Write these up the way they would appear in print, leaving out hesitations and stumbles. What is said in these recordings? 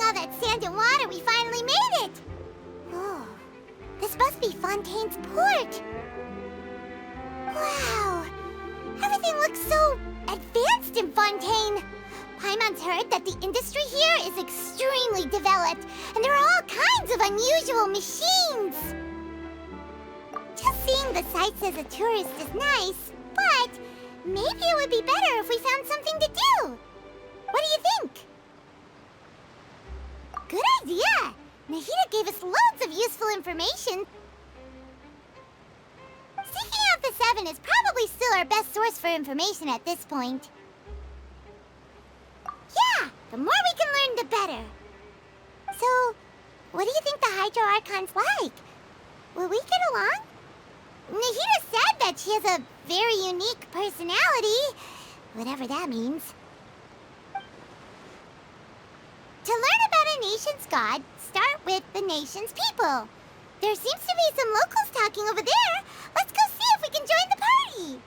all that sand and water, we finally made it! Oh, this must be Fontaine's port. Wow, everything looks so advanced in Fontaine. Paimon's heard that the industry here is extremely developed, and there are all kinds of unusual machines. Just seeing the sights as a tourist is nice, but maybe it would be better if we found something to do. What do you think? Good idea! Nahida gave us loads of useful information. Seeking out the Seven is probably still our best source for information at this point. Yeah, the more we can learn, the better. So, what do you think the Hydro Archon's like? Will we get along? Nahida said that she has a very unique personality, whatever that means. To learn about a nation's god, start with the nation's people. There seems to be some locals talking over there. Let's go see if we can join the party.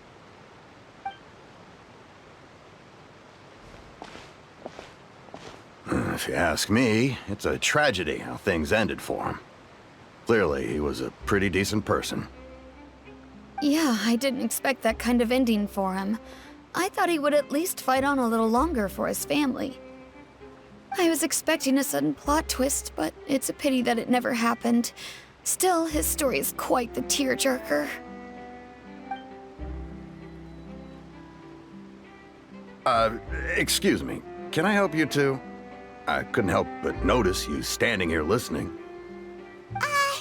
If you ask me, it's a tragedy how things ended for him. Clearly, he was a pretty decent person. Yeah, I didn't expect that kind of ending for him. I thought he would at least fight on a little longer for his family. I was expecting a sudden plot twist, but it's a pity that it never happened. Still, his story is quite the tearjerker. Excuse me. Can I help you too? I couldn't help but notice you standing here listening. Hi.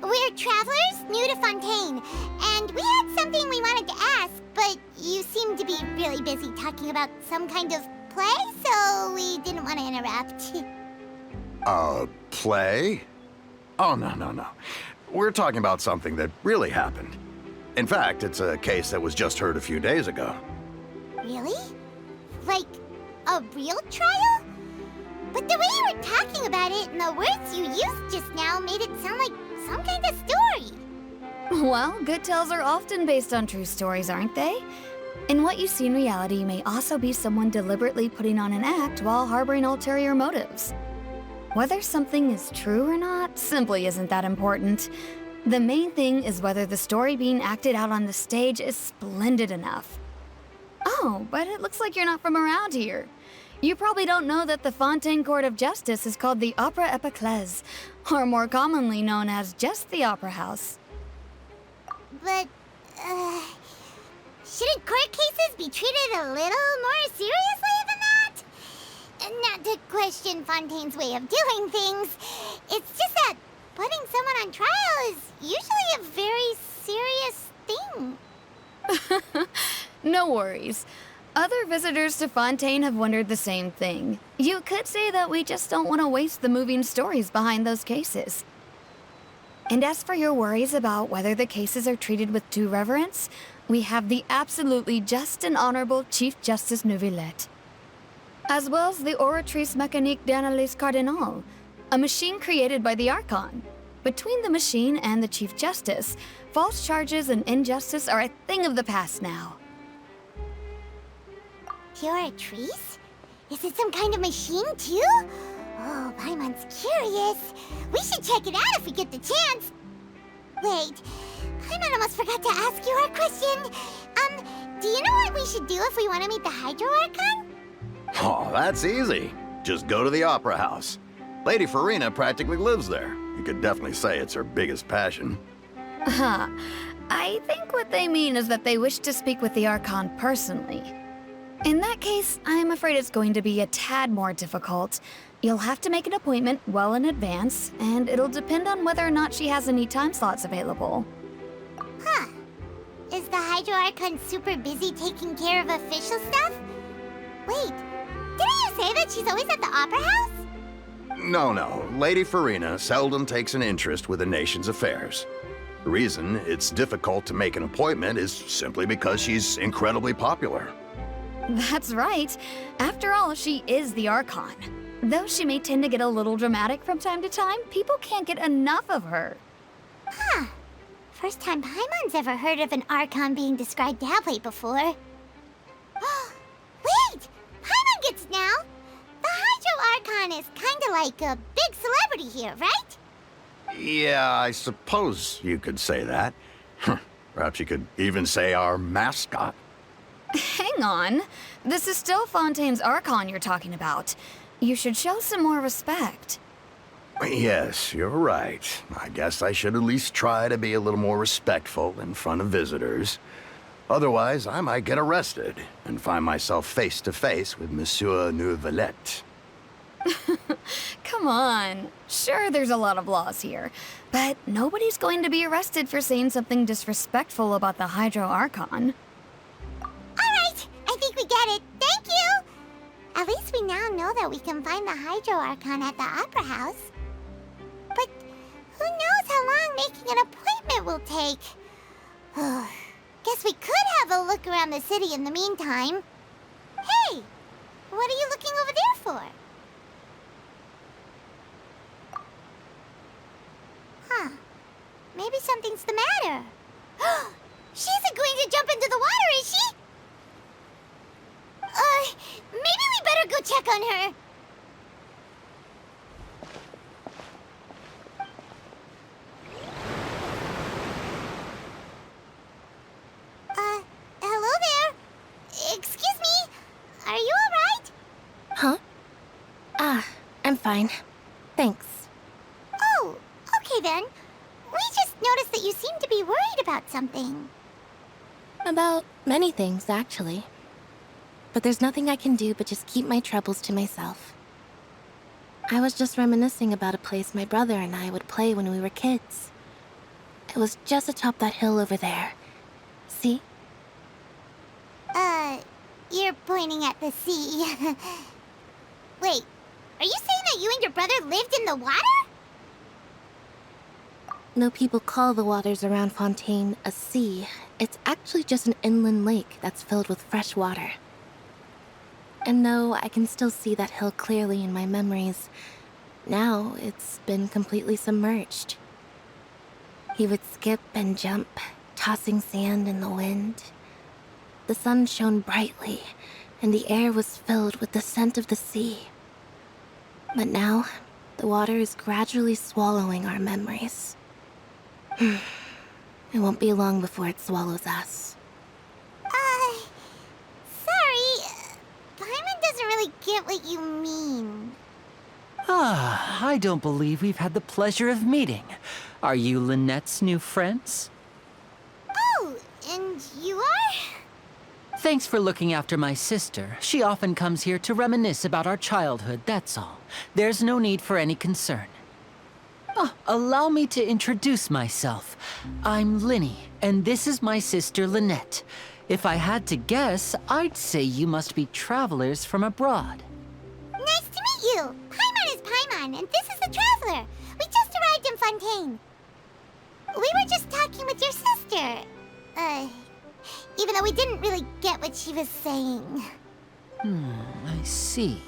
We're travelers new to Fontaine, and we had something we wanted to ask, but you seem to be really busy talking about some kind of play, so we didn't want to interrupt. Play? Oh, no. We're talking about something that really happened. In fact, it's a case that was just heard a few days ago. Really? Like, a real trial? But the way you were talking about it and the words you used just now made it sound like some kind of story. Well, good tales are often based on true stories, aren't they? And what you see in reality may also be someone deliberately putting on an act while harboring ulterior motives. Whether something is true or not simply isn't that important. The main thing is whether the story being acted out on the stage is splendid enough. Oh, but it looks like you're not from around here. You probably don't know that the Fontaine Court of Justice is called the Opera Epiclese, or more commonly known as just the Opera House. But, shouldn't court cases be treated a little more seriously than that? Not to question Fontaine's way of doing things. It's just that putting someone on trial is usually a very serious thing. No worries. Other visitors to Fontaine have wondered the same thing. You could say that we just don't want to waste the moving stories behind those cases. And as for your worries about whether the cases are treated with due reverence, we have the absolutely just and honorable Chief Justice Neuvillette, as well as the Oratrice Mécanique d'Analyse Cardinal, a machine created by the Archon. Between the machine and the Chief Justice, false charges and injustice are a thing of the past now. Oratrice? Is it some kind of machine, too? Oh, Paimon's curious. We should check it out if we get the chance. Wait, Paimon almost forgot to ask you our question. Do you know what we should do if we want to meet the Hydro Archon? Oh, that's easy. Just go to the Opera House. Lady Farina practically lives there. You could definitely say it's her biggest passion. Huh. I think what they mean is that they wish to speak with the Archon personally. In that case, I'm afraid it's going to be a tad more difficult. You'll have to make an appointment well in advance, and it'll depend on whether or not she has any time slots available. Huh. Is the Hydro Archon super busy taking care of official stuff? Wait, didn't you say that she's always at the Opera House? No. Lady Farina seldom takes an interest with the nation's affairs. The reason it's difficult to make an appointment is simply because she's incredibly popular. That's right. After all, she is the Archon. Though she may tend to get a little dramatic from time to time, people can't get enough of her. Huh. First time Paimon's ever heard of an Archon being described that way before. Wait! Paimon gets now! The Hydro Paimon is kinda like a big celebrity here, right? Yeah, I suppose you could say that. Perhaps you could even say our mascot. Hang on. This is still Fontaine's Archon you're talking about. You should show some more respect. Yes, you're right. I guess I should at least try to be a little more respectful in front of visitors. Otherwise, I might get arrested and find myself face to face with Monsieur Neuvillette. Come on. Sure, there's a lot of laws here, but nobody's going to be arrested for saying something disrespectful about the Hydro Archon. Alright, I think we get it. Thank you! At least we now know that we can find the Hydro Archon at the Opera House. But who knows how long making an appointment will take? Guess we could have a look around the city in the meantime. Hey! What are you looking over there for? Huh. Maybe something's the matter. She isn't going to jump into the water, is she? Maybe we better go check on her. Hello there. Excuse me. Are you alright? Huh? I'm fine. Thanks. Oh, okay then. We just noticed that you seem to be worried about something. About many things, actually. But there's nothing I can do but just keep my troubles to myself. I was just reminiscing about a place my brother and I would play when we were kids. It was just atop that hill over there. See? You're pointing at the sea. Wait, are you saying that you and your brother lived in the water? No, people call the waters around Fontaine a sea. It's actually just an inland lake that's filled with fresh water. And though I can still see that hill clearly in my memories, now it's been completely submerged. He would skip and jump, tossing sand in the wind. The sun shone brightly, and the air was filled with the scent of the sea. But now, the water is gradually swallowing our memories. It won't be long before it swallows us. Sorry. Paimon doesn't really get what you mean. I don't believe we've had the pleasure of meeting. Are you Lynette's new friends? Oh, and you are? Thanks for looking after my sister. She often comes here to reminisce about our childhood, that's all. There's no need for any concern. Allow me to introduce myself. I'm Linny, and this is my sister Lynette. If I had to guess, I'd say you must be travelers from abroad. Nice to meet you. Paimon is Paimon, and this is the Traveler. We just arrived in Fontaine. We were just talking with your sister. Even though we didn't really get what she was saying. I see.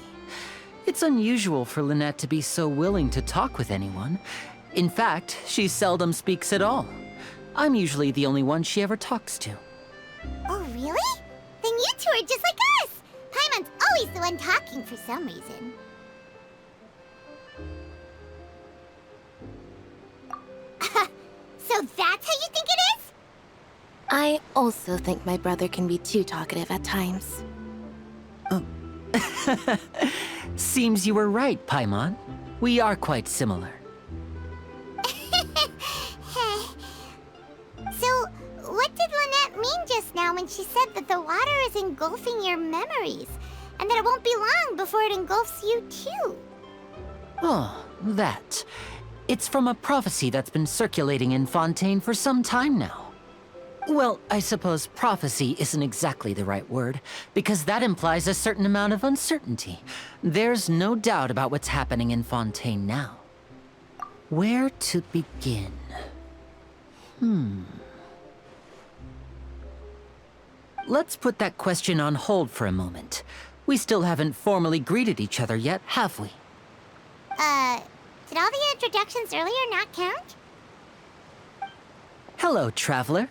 It's unusual for Lynette to be so willing to talk with anyone. In fact, she seldom speaks at all. I'm usually the only one she ever talks to. Oh, really? Then you two are just like us. Paimon's always the one talking for some reason. So that's how you think it is? I also think my brother can be too talkative at times. Seems you were right, Paimon. We are quite similar. So, what did Lynette mean just now when she said that the water is engulfing your memories, and that it won't be long before it engulfs you too? Oh, that. It's from a prophecy that's been circulating in Fontaine for some time now. Well, I suppose prophecy isn't exactly the right word, because that implies a certain amount of uncertainty. There's no doubt about what's happening in Fontaine now. Where to begin? Let's put that question on hold for a moment. We still haven't formally greeted each other yet, have we? Did all the introductions earlier not count? Hello, Traveler.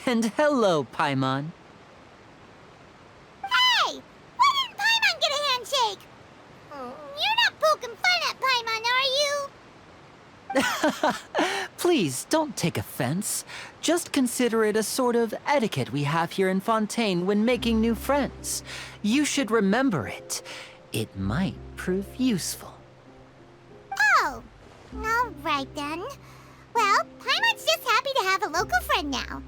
And hello, Paimon. Hey! Why didn't Paimon get a handshake? You're not poking fun at Paimon, are you? Please, don't take offense. Just consider it a sort of etiquette we have here in Fontaine when making new friends. You should remember it. It might prove useful. Oh, all right then. Well, Paimon's just happy to have a local friend now.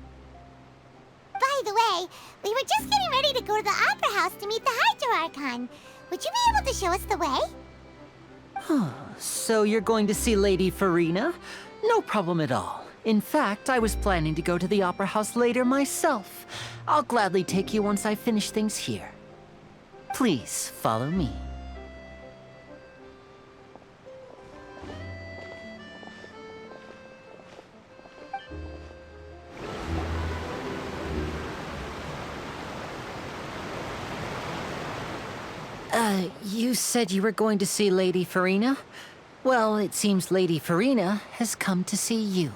By the way, we were just getting ready to go to the Opera House to meet the Hydro Archon. Would you be able to show us the way? So you're going to see Lady Farina? No problem at all. In fact, I was planning to go to the Opera House later myself. I'll gladly take you once I finish things here. Please, follow me. You said you were going to see Lady Farina? Well, it seems Lady Farina has come to see you.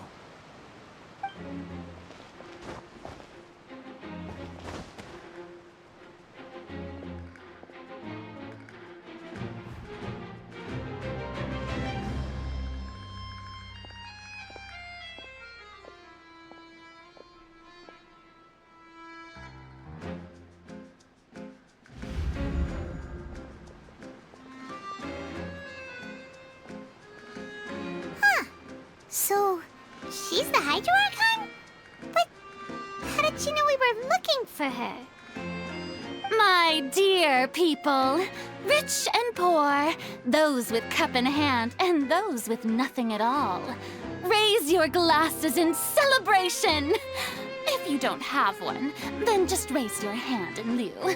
So, she's the Hydro Archon? But how did she know we were looking for her? My dear people, rich and poor, those with cup in hand and those with nothing at all, raise your glasses in celebration! If you don't have one, then just raise your hand in lieu.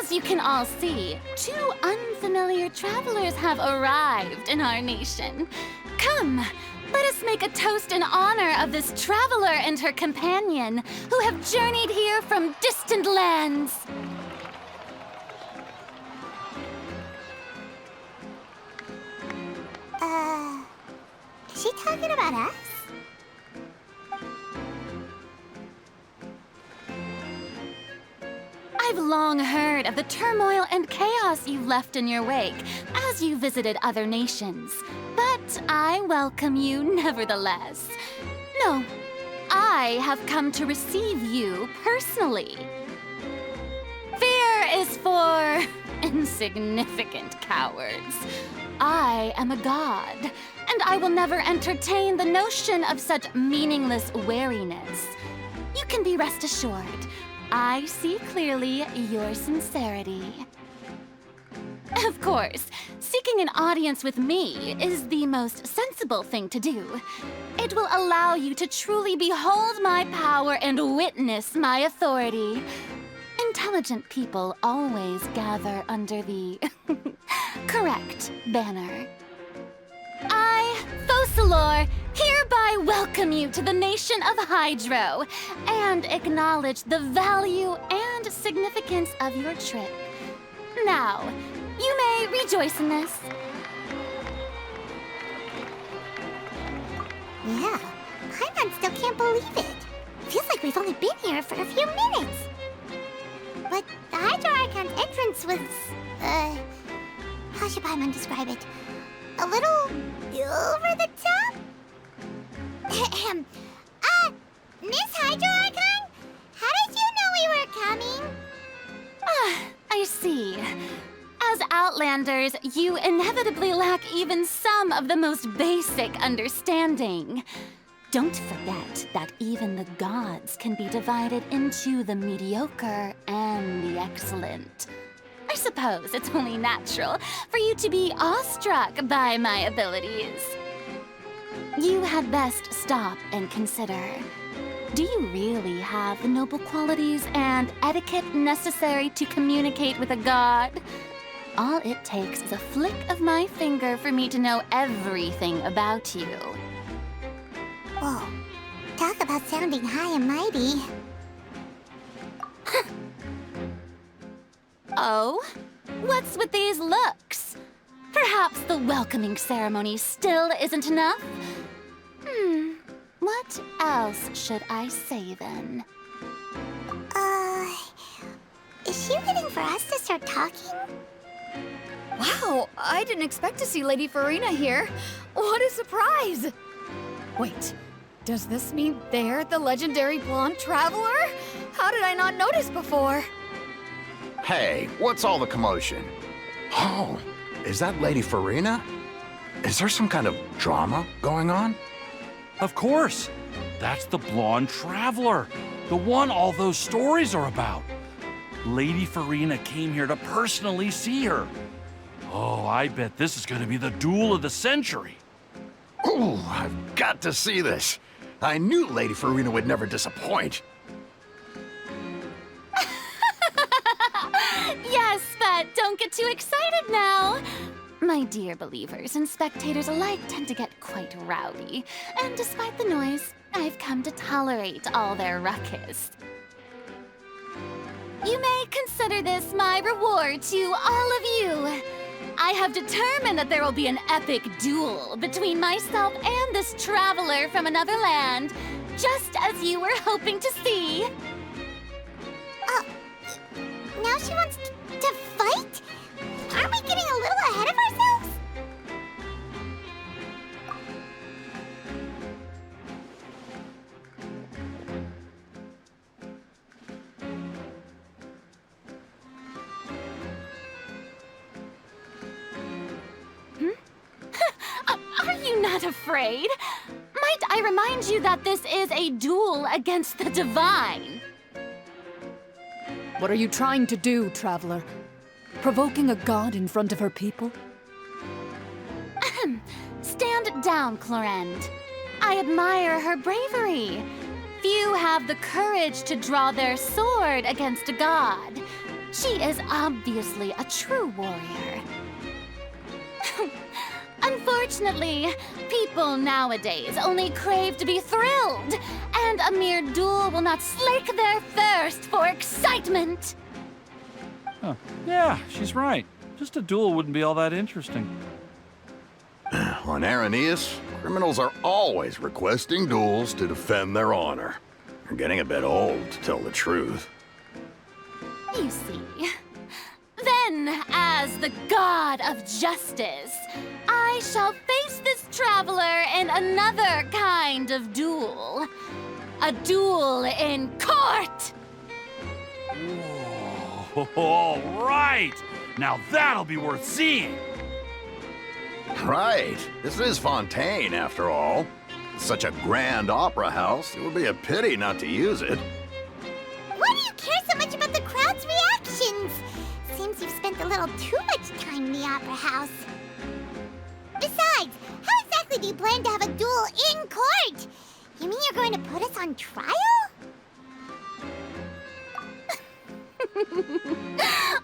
As you can all see, two unfamiliar travelers have arrived in our nation. Come, let us make a toast in honor of this traveler and her companion who have journeyed here from distant lands. Is she talking about us? I've long heard of the turmoil and chaos you've left in your wake as you visited other nations, but I welcome you nevertheless. No, I have come to receive you personally. Fear is for insignificant cowards. I am a god, and I will never entertain the notion of such meaningless wariness. You can be rest assured, I see clearly your sincerity. Of course, seeking an audience with me is the most sensible thing to do. It will allow you to truly behold my power and witness my authority. Intelligent people always gather under the correct banner. I, Focalor, hereby welcome you to the nation of Hydro and acknowledge the value and significance of your trip. Now, you may rejoice in this. Yeah, Paimon still can't believe it. Feels like we've only been here for a few minutes. But the Hydro Archon's entrance was, how should Paimon describe it? A little over the top? Miss Hydro Archon? How did you know we were coming? I see. As Outlanders, you inevitably lack even some of the most basic understanding. Don't forget that even the gods can be divided into the mediocre and the excellent. I suppose it's only natural for you to be awestruck by my abilities. You had best stop and consider. Do you really have the noble qualities and etiquette necessary to communicate with a god? All it takes is a flick of my finger for me to know everything about you. Whoa, talk about sounding high and mighty. Oh? What's with these looks? Perhaps the welcoming ceremony still isn't enough? What else should I say then? Is she waiting for us to start talking? Wow, I didn't expect to see Lady Farina here. What a surprise! Wait, does this mean they're the legendary blonde traveler? How did I not notice before? Hey, what's all the commotion? Oh, is that Lady Farina? Is there some kind of drama going on? Of course. That's the blonde traveler. The one all those stories are about. Lady Farina came here to personally see her. Oh, I bet this is going to be the duel of the century. Oh, I've got to see this. I knew Lady Farina would never disappoint. Yes, but don't get too excited now. My dear believers and spectators alike tend to get quite rowdy, and despite the noise, I've come to tolerate all their ruckus. You may consider this my reward to all of you. I have determined that there will be an epic duel between myself and this traveler from another land, just as you were hoping to see. Now she wants to fight? Aren't we getting a little ahead of ourselves? Are you not afraid? Might I remind you that this is a duel against the divine? What are you trying to do, traveler? Provoking a god in front of her people? Stand down, Clorend. I admire her bravery. Few have the courage to draw their sword against a god. She is obviously a true warrior. Unfortunately, people nowadays only crave to be thrilled, and a mere duel will not slake their thirst for excitement. Huh. Yeah, she's right. Just a duel wouldn't be all that interesting. On Araneus, criminals are always requesting duels to defend their honor. They're getting a bit old, to tell the truth. You see. Then, as the god of justice, I shall face this traveler in another kind of duel. A duel in court! Whoa, all right! Now that'll be worth seeing! Right. This is Fontaine, after all. Such a grand opera house, it would be a pity not to use it. Why do you care so much about the crowd's reactions? Seems you've spent a little too much time in the opera house. Besides, how exactly do you plan to have a duel in court? You mean you're going to put us on trial?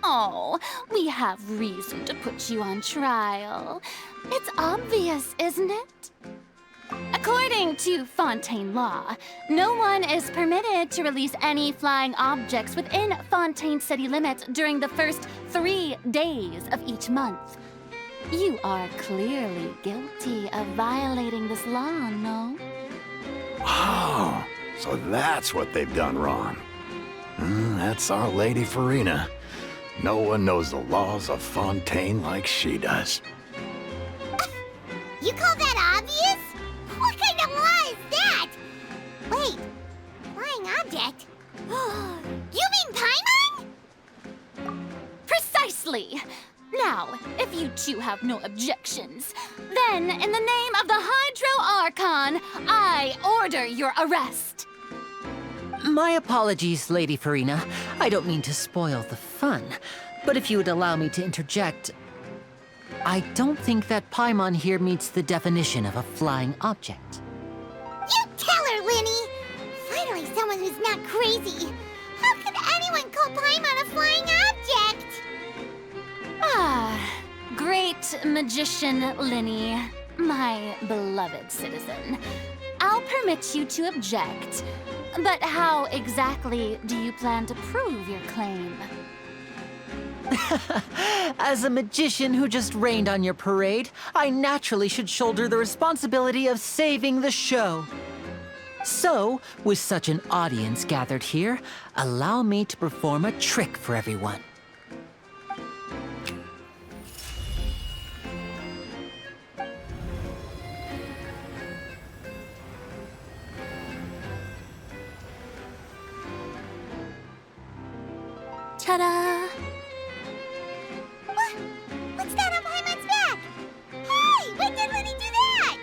Oh, we have reason to put you on trial. It's obvious, isn't it? According to Fontaine law, no one is permitted to release any flying objects within Fontaine city limits during the first 3 days of each month. You are clearly guilty of violating this law, no? Oh, so that's what they've done wrong. That's our Lady Farina. No one knows the laws of Fontaine like she does. You call that obvious? What kind of law is that? Wait, flying object? You mean Paimon? Precisely! Now, if you two have no objections, then in the name of the Hydro Archon, I order your arrest. My apologies, Lady Farina. I don't mean to spoil the fun, but if you would allow me to interject, I don't think that Paimon here meets the definition of a flying object. You tell her, Linny! Finally someone who's not crazy. How could anyone call Paimon a flying object? Ah, great magician Linny, my beloved citizen. I'll permit you to object, but how exactly do you plan to prove your claim? As a magician who just rained on your parade, I naturally should shoulder the responsibility of saving the show. So, with such an audience gathered here, allow me to perform a trick for everyone. Ta-da! What's that on Paimon's back? Hey, when did Lenny do that?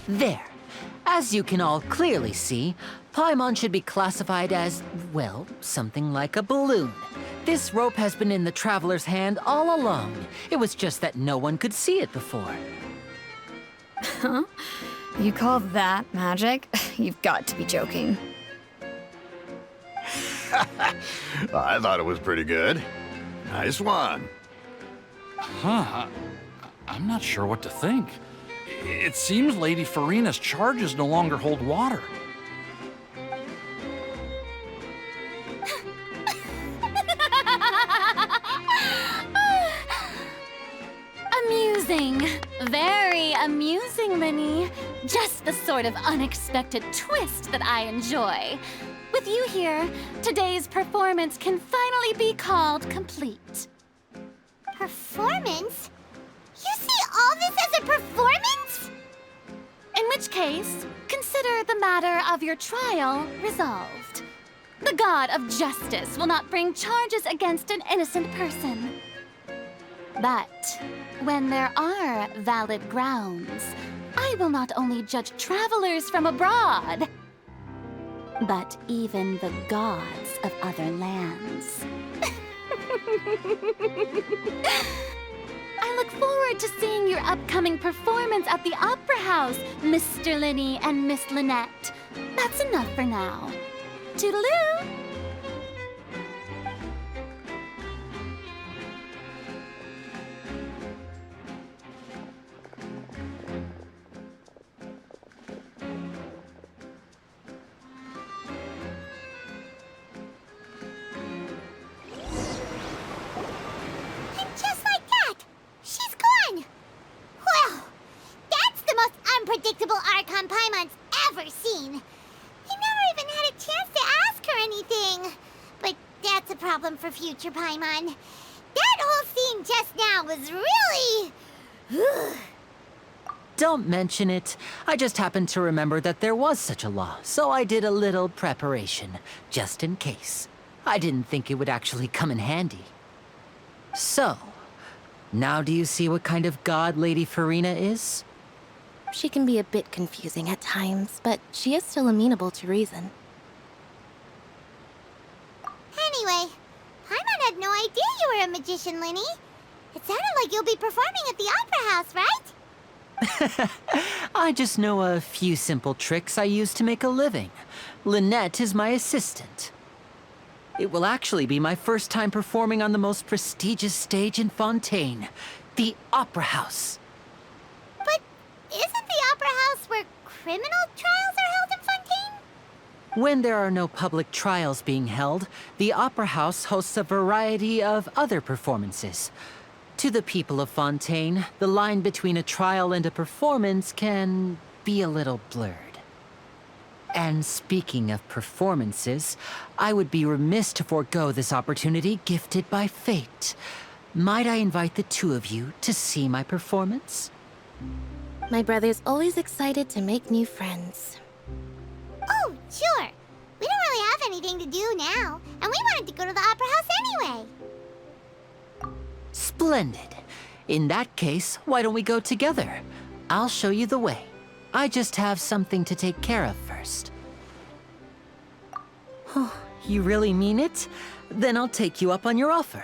There. As you can all clearly see, Paimon should be classified as, well, something like a balloon. This rope has been in the Traveler's hand all along. It was just that no one could see it before. Huh? You call that magic? You've got to be joking. I thought it was pretty good. Nice one. Huh. I'm not sure what to think. It seems Lady Farina's charges no longer hold water. Amusing. Very amusing, Linny. Just the sort of unexpected twist that I enjoy. With you here, today's performance can finally be called complete. Performance? You see all this as a performance? In which case, consider the matter of your trial resolved. The god of justice will not bring charges against an innocent person. But when there are valid grounds, I will not only judge travelers from abroad, but even the gods of other lands. I look forward to seeing your upcoming performance at the Opera House, Mr. Linny and Miss Lynette. That's enough for now. Toodaloo! Just like that, she's gone. Well, that's the most unpredictable Archon Paimon's ever seen. He never even had a chance to ask her anything. But that's a problem for future Paimon. That whole scene just now was really... Don't mention it. I just happened to remember that there was such a law, so I did a little preparation, just in case. I didn't think it would actually come in handy. So, now do you see what kind of god Lady Farina is? She can be a bit confusing at times, but she is still amenable to reason. Anyway, Paimon had no idea you were a magician, Linny. It sounded like you'll be performing at the Opera House, right? I just know a few simple tricks I use to make a living. Lynette is my assistant. It will actually be my first time performing on the most prestigious stage in Fontaine, the Opera House. But isn't the Opera House where criminal trials are held in Fontaine? When there are no public trials being held, the Opera House hosts a variety of other performances. To the people of Fontaine, the line between a trial and a performance can be a little blurred. And speaking of performances, I would be remiss to forego this opportunity gifted by fate. Might I invite the two of you to see my performance? My brother's always excited to make new friends. Oh, sure. We don't really have anything to do now, and we wanted to go to the Opera House anyway. Splendid. In that case, why don't we go together? I'll show you the way. I just have something to take care of first. Oh, you really mean it? Then I'll take you up on your offer.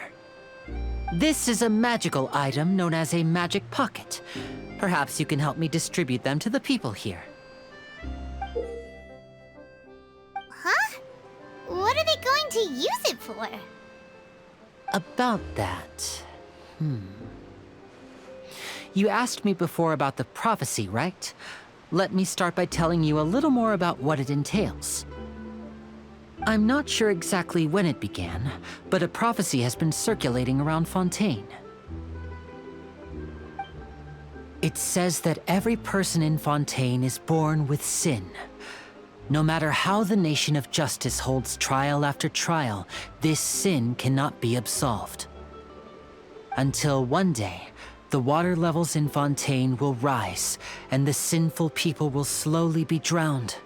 This is a magical item known as a magic pocket. Perhaps you can help me distribute them to the people here. Huh? What are they going to use it for? about that... You asked me before about the prophecy, right? Let me start by telling you a little more about what it entails. I'm not sure exactly when it began, but a prophecy has been circulating around Fontaine. It says that every person in Fontaine is born with sin. No matter how the Nation of Justice holds trial after trial, this sin cannot be absolved. Until one day, the water levels in Fontaine will rise, and the sinful people will slowly be drowned.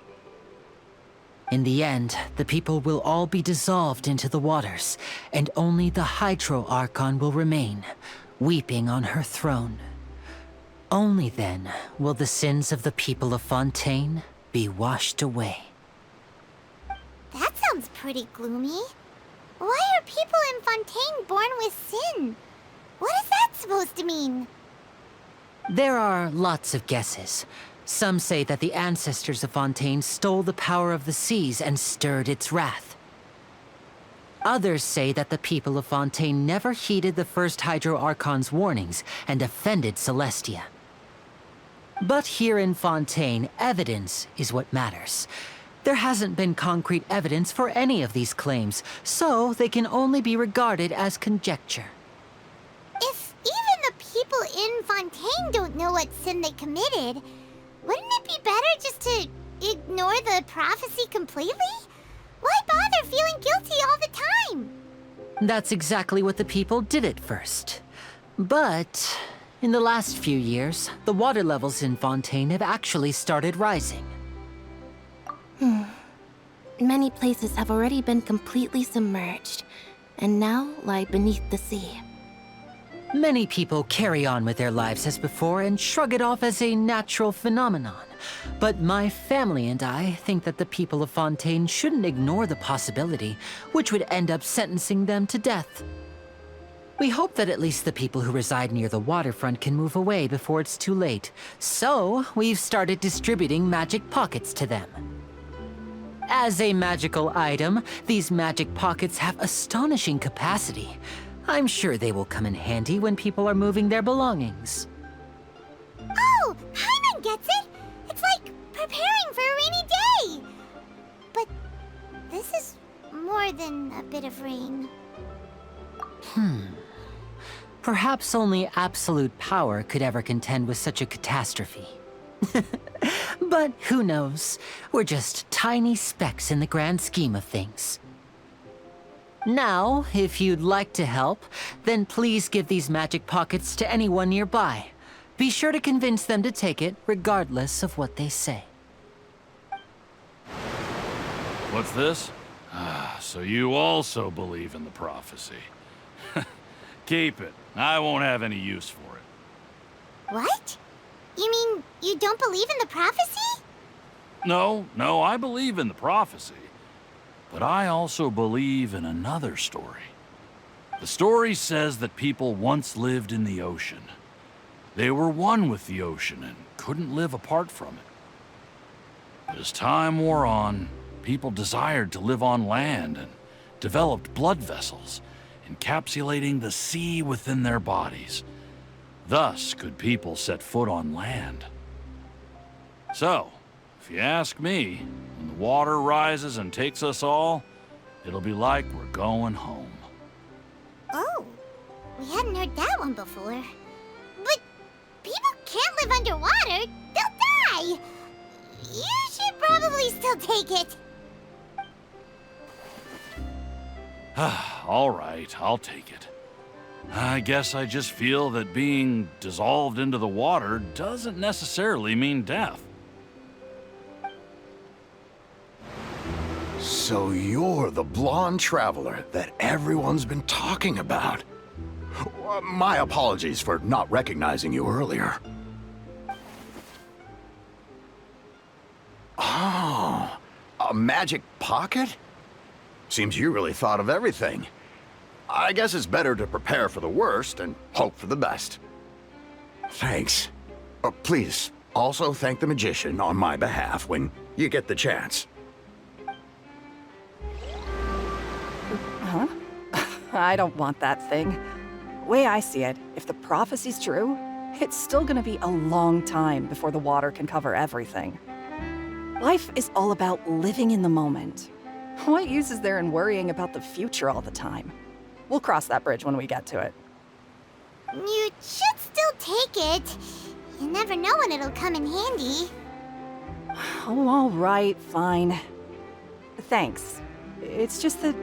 In the end, the people will all be dissolved into the waters, and only the Hydro Archon will remain, weeping on her throne. Only then will the sins of the people of Fontaine be washed away. That sounds pretty gloomy. Why are people in Fontaine born with sin? What is that supposed to mean? There are lots of guesses. Some say that the ancestors of Fontaine stole the power of the seas and stirred its wrath. Others say that the people of Fontaine never heeded the first Hydro Archon's warnings and offended Celestia. But here in Fontaine, evidence is what matters. There hasn't been concrete evidence for any of these claims, so they can only be regarded as conjecture. If even the people in Fontaine don't know what sin they committed, wouldn't it be better just to ignore the prophecy completely? Why bother feeling guilty all the time? That's exactly what the people did at first. But in the last few years, the water levels in Fontaine have actually started rising. Many places have already been completely submerged, and now lie beneath the sea. Many people carry on with their lives as before and shrug it off as a natural phenomenon. But my family and I think that the people of Fontaine shouldn't ignore the possibility, which would end up sentencing them to death. We hope that at least the people who reside near the waterfront can move away before it's too late. So, we've started distributing magic pockets to them. As a magical item, these magic pockets have astonishing capacity. I'm sure they will come in handy when people are moving their belongings. Oh, Paimon gets it! It's like preparing for a rainy day! But this is more than a bit of rain. Perhaps only absolute power could ever contend with such a catastrophe. But who knows? We're just tiny specks in the grand scheme of things. Now, if you'd like to help, then please give these magic pockets to anyone nearby. Be sure to convince them to take it, regardless of what they say. What's this? So you also believe in the prophecy. Keep it. I won't have any use for it. What? You mean you don't believe in the prophecy? No, I believe in the prophecy. But I also believe in another story. The story says that people once lived in the ocean. They were one with the ocean and couldn't live apart from it. But as time wore on, people desired to live on land and developed blood vessels, encapsulating the sea within their bodies. Thus could people set foot on land. So, if you ask me, when the water rises and takes us all, it'll be like we're going home. Oh, we hadn't heard that one before. But people can't live underwater. They'll die. You should probably still take it. All right, I'll take it. I guess I just feel that being dissolved into the water doesn't necessarily mean death. So you're the blonde traveler that everyone's been talking about. My apologies for not recognizing you earlier. Oh, a magic pocket? Seems you really thought of everything. I guess it's better to prepare for the worst and hope for the best. Thanks. Please, also thank the magician on my behalf when you get the chance. Huh? I don't want that thing. Way I see it, if the prophecy's true, it's still gonna be a long time before the water can cover everything. Life is all about living in the moment. What use is there in worrying about the future all the time? We'll cross that bridge when we get to it. You should still take it. You never know when it'll come in handy. Oh, all right, fine. Thanks. It's just that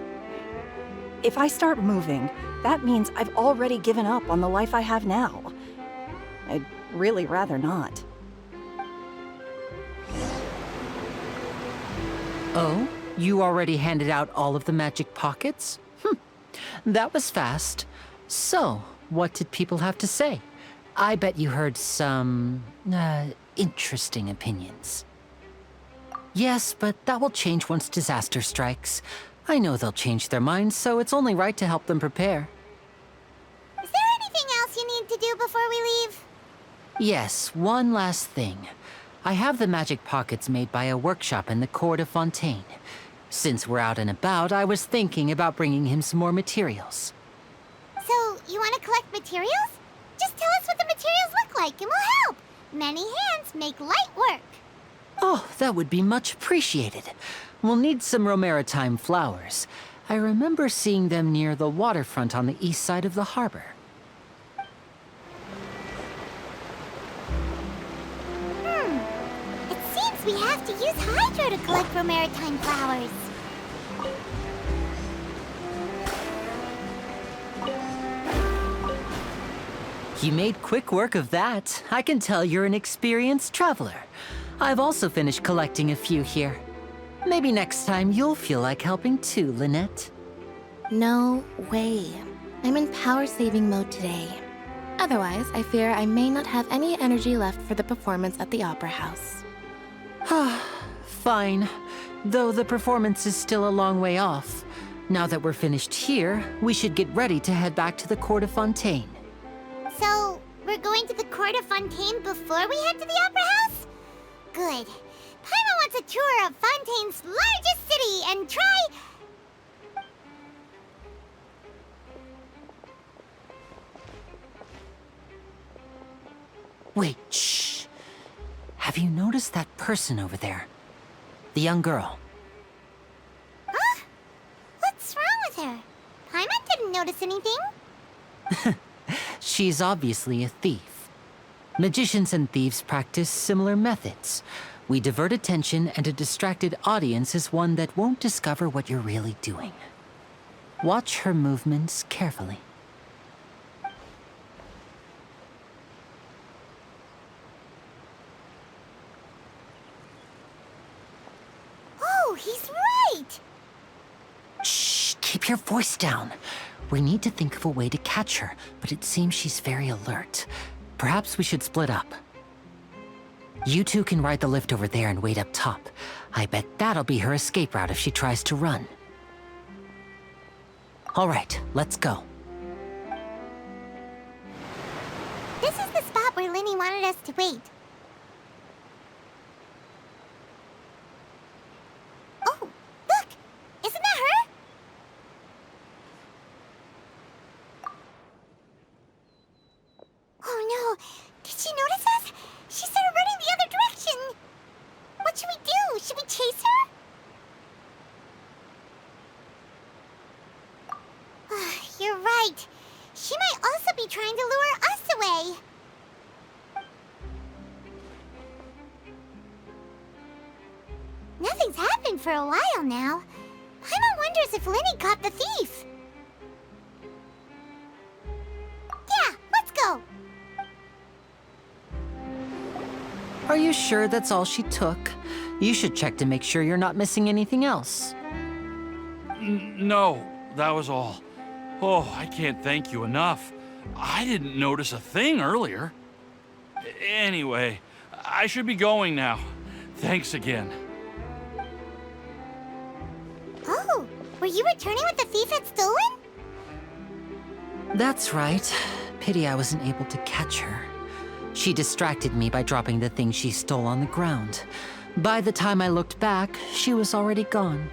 if I start moving, that means I've already given up on the life I have now. I'd really rather not. Oh? You already handed out all of the magic pockets? That was fast. So, what did people have to say? I bet you heard some, interesting opinions. Yes, but that will change once disaster strikes. I know they'll change their minds, so it's only right to help them prepare. Is there anything else you need to do before we leave? Yes, one last thing. I have the magic pockets made by a workshop in the court of Fontaine. Since we're out and about, I was thinking about bringing him some more materials. So, you want to collect materials? Just tell us what the materials look like and we'll help. Many hands make light work. Oh, that would be much appreciated. We'll need some romaritime flowers. I remember seeing them near the waterfront on the east side of the harbor. It seems we have to use hydro to collect romaritime flowers. You made quick work of that. I can tell you're an experienced traveler. I've also finished collecting a few here. Maybe next time you'll feel like helping too, Lynette. No way. I'm in power-saving mode today. Otherwise, I fear I may not have any energy left for the performance at the Opera House. Fine. Though the performance is still a long way off. Now that we're finished here, we should get ready to head back to the Court of Fontaine. So, we're going to the Court of Fontaine before we head to the Opera House? Good. Paimon wants a tour of Fontaine's largest city and try... Wait, shh. Have you noticed that person over there? The young girl. Huh? What's wrong with her? Paimon didn't notice anything. She's obviously a thief. Magicians and thieves practice similar methods. We divert attention, and a distracted audience is one that won't discover what you're really doing. Watch her movements carefully. Oh, he's right! Shh, keep your voice down. We need to think of a way to catch her, but it seems she's very alert. Perhaps we should split up. You two can ride the lift over there and wait up top. I bet that'll be her escape route if she tries to run. All right, let's go. This is the spot where Linny wanted us to wait. Oh, look! Isn't that her? Oh no! Did she notice us? She started running the other direction! What should we do? Should we chase her? You're right. She might also be trying to lure us away. Nothing's happened for a while now. Paimon wonders if Linny caught the thief. Yeah, let's go. Are you sure that's all she took? You should check to make sure you're not missing anything else. No, that was all. Oh, I can't thank you enough. I didn't notice a thing earlier. Anyway, I should be going now. Thanks again. Oh, were you returning what the thief had stolen? That's right. Pity I wasn't able to catch her. She distracted me by dropping the thing she stole on the ground. By the time I looked back, she was already gone.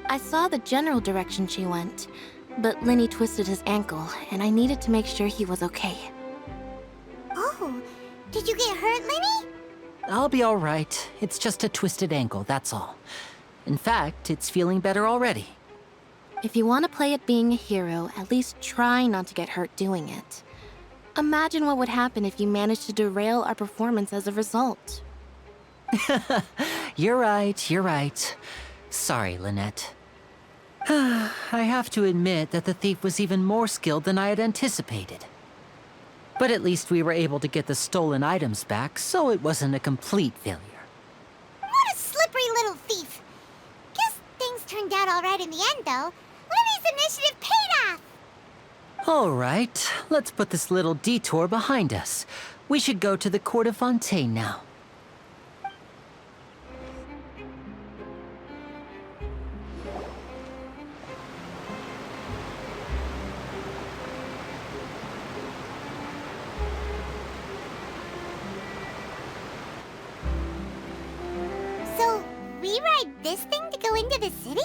I saw the general direction she went. but Lenny twisted his ankle, and I needed to make sure he was okay. Oh, did you get hurt, Lenny? I'll be all right. It's just a twisted ankle, that's all. In fact, it's feeling better already. If you want to play at being a hero, at least try not to get hurt doing it. Imagine what would happen if you managed to derail our performance as a result. You're right. Sorry, Lynette. I have to admit that the thief was even more skilled than I had anticipated. But at least we were able to get the stolen items back, so it wasn't a complete failure. What a slippery little thief. Guess things turned out all right in the end, though. Lenny's initiative paid off! All right, let's put this little detour behind us. We should go to the court of Fontaine now. So, we ride this thing to go into the city?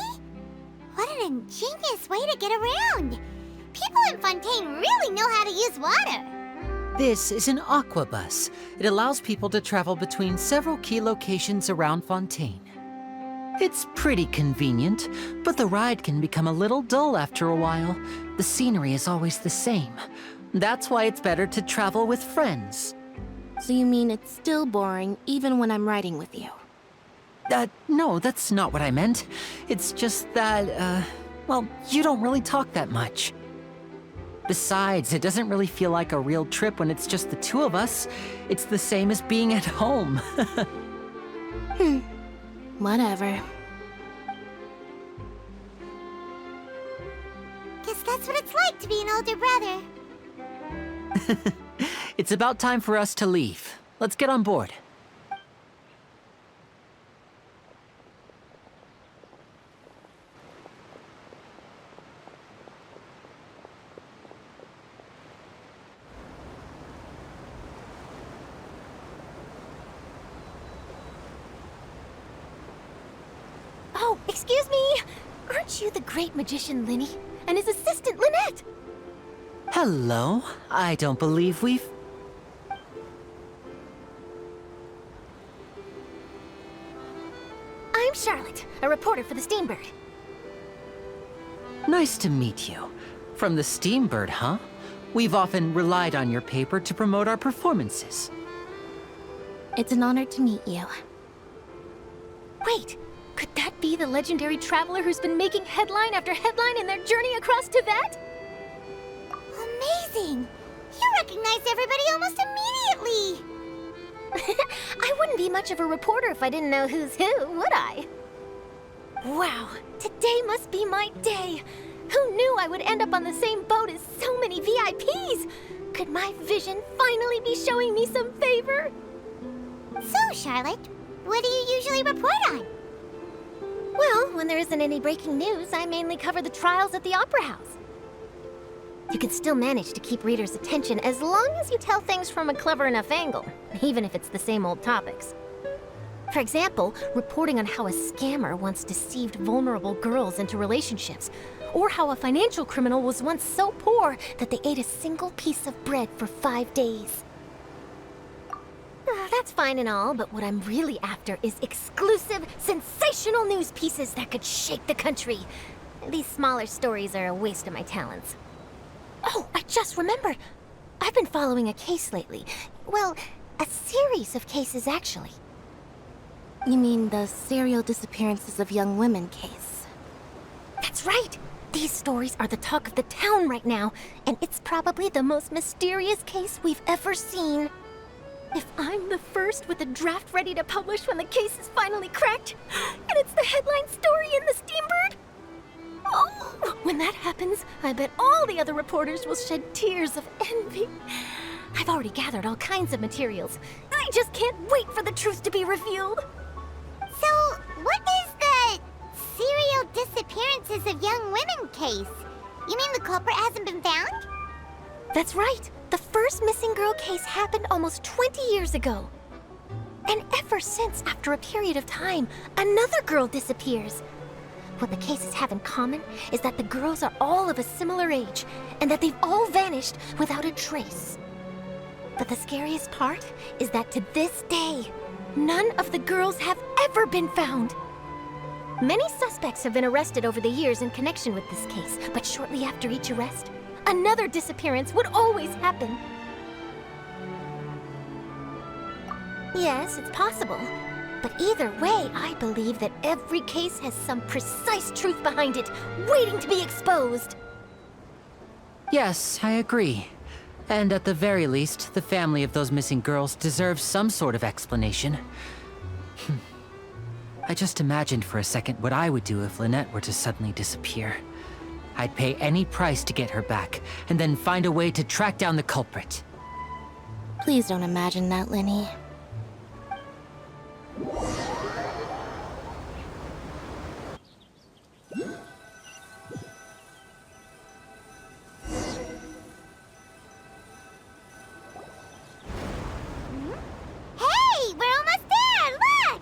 What an ingenious way to get around! People in Fontaine really know how to use water! This is an aquabus. It allows people to travel between several key locations around Fontaine. It's pretty convenient, but the ride can become a little dull after a while. The scenery is always the same. That's why it's better to travel with friends. So you mean it's still boring even when I'm riding with you? No, that's not what I meant. It's just that, well, you don't really talk that much. Besides, it doesn't really feel like a real trip when it's just the two of us. It's the same as being at home. Whatever. Guess that's what it's like to be an older brother. It's about time for us to leave. Let's get on board. Oh, excuse me! Aren't you the great magician Lenny? And his assistant Lynette? Hello. I don't believe we've... I'm Charlotte, a reporter for the Steambird. Nice to meet you. From the Steambird, huh? We've often relied on your paper to promote our performances. It's an honor to meet you. Wait, could that be the legendary traveler who's been making headline after headline in their journey across Tibet? Amazing! You recognize everybody almost immediately! I wouldn't be much of a reporter if I didn't know who's who, would I? Wow, today must be my day! Who knew I would end up on the same boat as so many VIPs? Could my vision finally be showing me some favor? So, Charlotte, what do you usually report on? Well, when there isn't any breaking news, I mainly cover the trials at the Opera House. You can still manage to keep readers' attention as long as you tell things from a clever enough angle, even if it's the same old topics. For example, reporting on how a scammer once deceived vulnerable girls into relationships, or how a financial criminal was once so poor that they ate a single piece of bread for 5 days. That's fine and all, but what I'm really after is exclusive, sensational news pieces that could shake the country. These smaller stories are a waste of my talents. Oh, I just remembered. I've been following a case lately. Well, a series of cases, actually. You mean the serial disappearances of young women case? That's right! These stories are the talk of the town right now, and it's probably the most mysterious case we've ever seen. If I'm the first with a draft ready to publish when the case is finally cracked, and it's the headline story in the Steambird, oh, when that happens, I bet all the other reporters will shed tears of envy. I've already gathered all kinds of materials. I just can't wait for the truth to be revealed. So, what is the serial disappearances of young women case? You mean the culprit hasn't been found? That's right. The first missing girl case happened almost 20 years ago. And ever since, after a period of time, another girl disappears. What the cases have in common is that the girls are all of a similar age, and that they've all vanished without a trace. But the scariest part is that to this day, none of the girls have ever been found. Many suspects have been arrested over the years in connection with this case, but shortly after each arrest, another disappearance would always happen. Yes, it's possible. But either way, I believe that every case has some precise truth behind it, waiting to be exposed. Yes, I agree. And at the very least, the family of those missing girls deserves some sort of explanation. I just imagined for a second what I would do if Lynette were to suddenly disappear. I'd pay any price to get her back, and then find a way to track down the culprit. Please don't imagine that, Lenny. Hey, we're almost there! Look!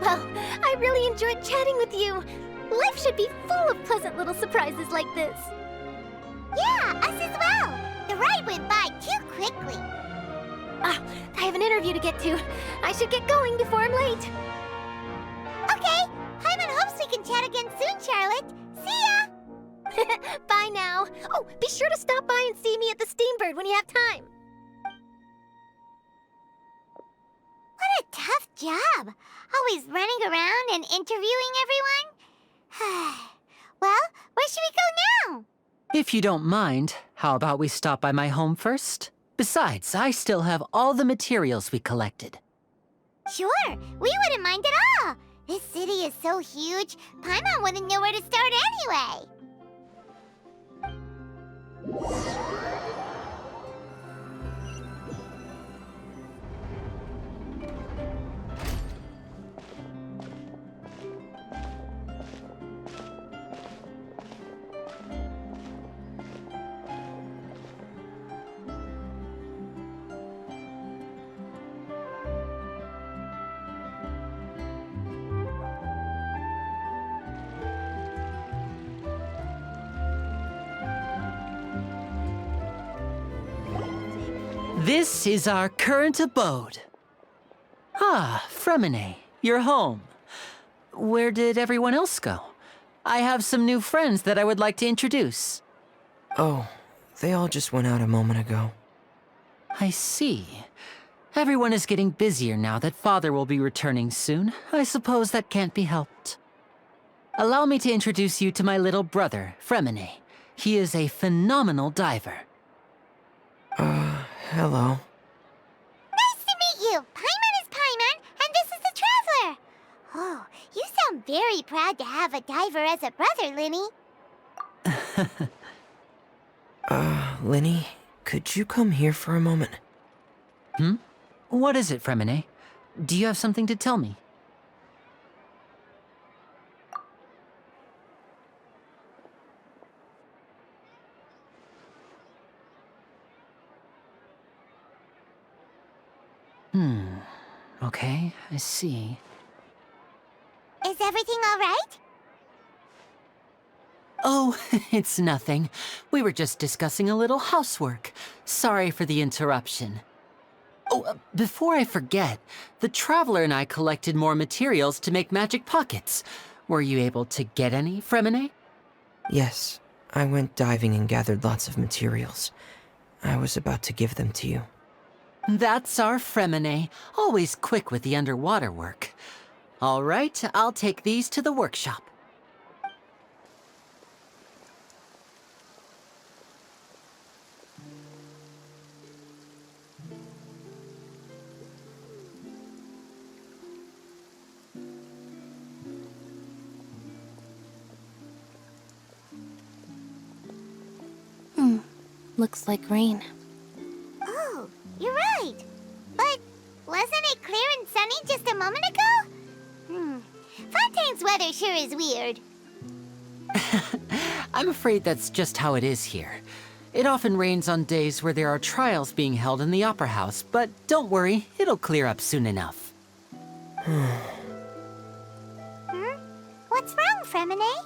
Well, I really enjoyed chatting with you. Life should be full of pleasant little surprises like this. Yeah, us as well. The ride went by too quickly. Ah, I have an interview to get to. I should get going before I'm late. Okay, Paimon hopes we can chat again soon, Charlotte. See ya! Bye now. Oh, be sure to stop by and see me at the Steambird when you have time. What a tough job. Always running around and interviewing everyone. Well, where should we go now? If you don't mind, how about we stop by my home first? Besides, I still have all the materials we collected. Sure, we wouldn't mind at all. This city is so huge, Paimon wouldn't know where to start anyway. This is our current abode. Ah, Fremine, you're home. Where did everyone else go? I have some new friends that I would like to introduce. Oh, they all just went out a moment ago. I see. Everyone is getting busier now that Father will be returning soon. I suppose that can't be helped. Allow me to introduce you to my little brother, Fremine. He is a phenomenal diver. Hello. Nice to meet you. Paimon is Paimon, and this is the Traveler. Oh, you sound very proud to have a diver as a brother, Linny. Linny, could you come here for a moment? What is it, Fremine? Do you have something to tell me? Okay, I see. Is everything all right? Oh, it's nothing. We were just discussing a little housework. Sorry for the interruption. Oh, before I forget, the Traveler and I collected more materials to make magic pockets. Were you able to get any, Fremine? Yes, I went diving and gathered lots of materials. I was about to give them to you. That's our Fremine, always quick with the underwater work. All right, I'll take these to the workshop. Looks like rain. Oh, you're right. But wasn't it clear and sunny just a moment ago? Fontaine's weather sure is weird. I'm afraid that's just how it is here. It often rains on days where there are trials being held in the Opera House, but don't worry, it'll clear up soon enough. What's wrong, Fremine?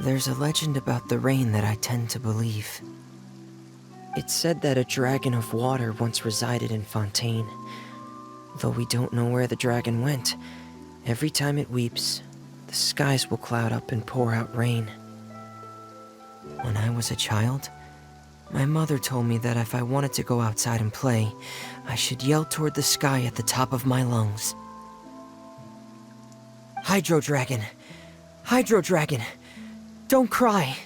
There's a legend about the rain that I tend to believe. It's said that a dragon of water once resided in Fontaine. Though we don't know where the dragon went, every time it weeps, the skies will cloud up and pour out rain. When I was a child, my mother told me that if I wanted to go outside and play, I should yell toward the sky at the top of my lungs. Hydro Dragon! Hydro Dragon! Don't cry!